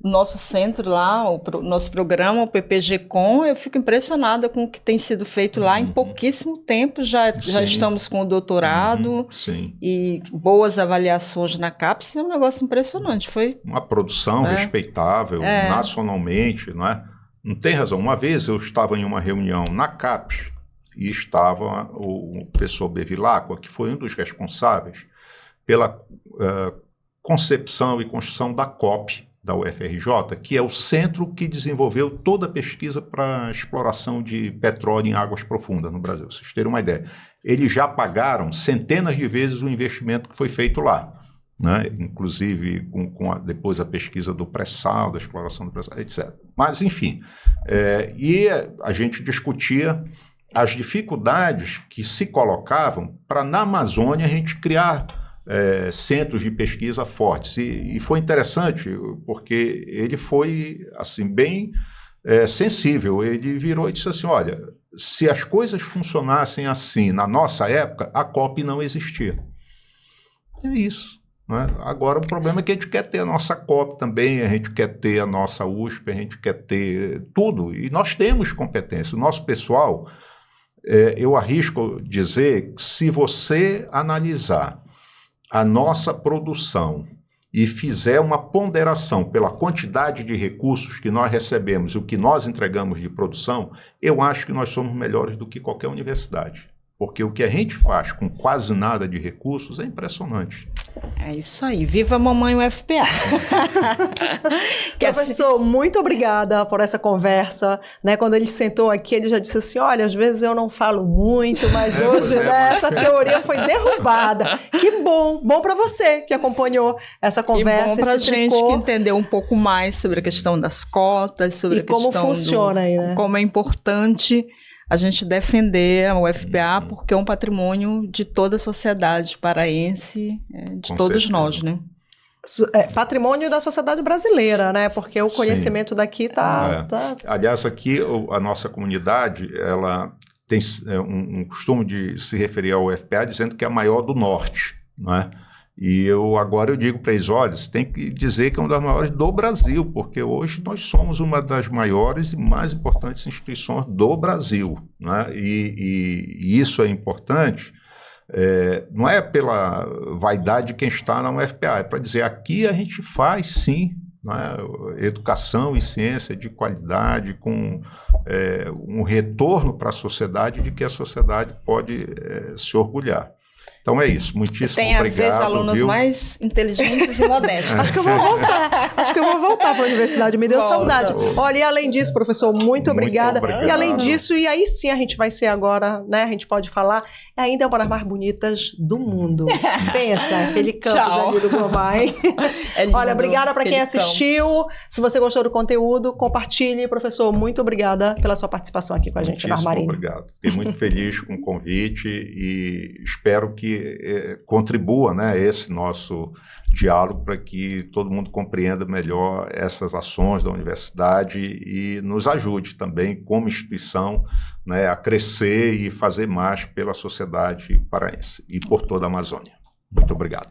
Speaker 2: O nosso centro lá, o nosso programa, o PPG-Com, eu fico impressionada com o que tem sido feito lá. Em pouquíssimo tempo já estamos com o doutorado e boas avaliações na CAPES. É um negócio impressionante. Foi
Speaker 3: uma produção respeitável, nacionalmente, não é? Não tem razão. Uma vez eu estava em uma reunião na CAPES e estava o professor Bevilacqua, que foi um dos responsáveis pela concepção e construção da COP da UFRJ, que é o centro que desenvolveu toda a pesquisa para exploração de petróleo em águas profundas no Brasil. Vocês terem uma ideia. Eles já pagaram centenas de vezes o investimento que foi feito lá. Né? Inclusive depois a pesquisa do pré-sal, da exploração do pré-sal, etc. Mas, enfim, e a gente discutia as dificuldades que se colocavam para, na Amazônia, a gente criar centros de pesquisa fortes. E foi interessante, porque ele foi assim, bem sensível. Ele virou e disse assim, olha, se as coisas funcionassem assim na nossa época, a COP não existia. É isso. Né? Agora, o problema é que a gente quer ter a nossa COP também, a gente quer ter a nossa USP, a gente quer ter tudo, e nós temos competência. O nosso pessoal, eu arrisco dizer que se você analisar a nossa produção e fizer uma ponderação pela quantidade de recursos que nós recebemos e o que nós entregamos de produção, eu acho que nós somos melhores do que qualquer universidade. porque o que a gente faz com quase nada de recursos é impressionante.
Speaker 2: É isso aí. Viva a mamãe UFPA.
Speaker 1: Professor, muito obrigada por essa conversa. Né? Quando ele sentou aqui, ele já disse assim, olha, às vezes eu não falo muito, mas hoje essa teoria foi derrubada. Que bom! Bom para você que acompanhou essa conversa.
Speaker 2: E bom para a gente que entendeu um pouco mais sobre a questão das cotas, sobre a questão
Speaker 1: como funciona aí, né?
Speaker 2: Como é importante a gente defender a UFPA, porque é um patrimônio de toda a sociedade paraense, de
Speaker 3: Com
Speaker 2: todos
Speaker 3: certeza.
Speaker 2: nós, né?
Speaker 1: Patrimônio da sociedade brasileira, né? Porque o conhecimento daqui tá...
Speaker 3: Aliás, aqui a nossa comunidade, ela tem um costume de se referir ao UFPA dizendo que é a maior do norte, né? E agora eu digo para eles, olha, você tem que dizer que é uma das maiores do Brasil, porque hoje nós somos uma das maiores e mais importantes instituições do Brasil, né? E isso é importante, não é pela vaidade de quem está na UFPA, é para dizer, aqui a gente faz sim, né, educação e ciência de qualidade, com um retorno para a sociedade de que a sociedade pode se orgulhar. Então é isso, muitíssimo obrigado.
Speaker 2: Tem às vezes alunos mais inteligentes e modestos.
Speaker 1: Acho que eu vou voltar para a universidade, me deu saudade. Olha, e além disso, professor, muito obrigada. E além disso, e aí sim a gente vai ser agora, né, a gente pode falar, ainda é uma das mais bonitas do mundo. Pensa, aquele campus ali do Glomai. Olha, obrigada para quem assistiu. Se você gostou do conteúdo, compartilhe. Professor, muito obrigada pela sua participação aqui com a gente na Armarinho.
Speaker 3: Obrigado. Fiquei muito feliz com o convite e espero que contribua, né, esse nosso diálogo para que todo mundo compreenda melhor essas ações da universidade e nos ajude também, como instituição, né, a crescer e fazer mais pela sociedade paraense e por toda a Amazônia. Muito obrigado.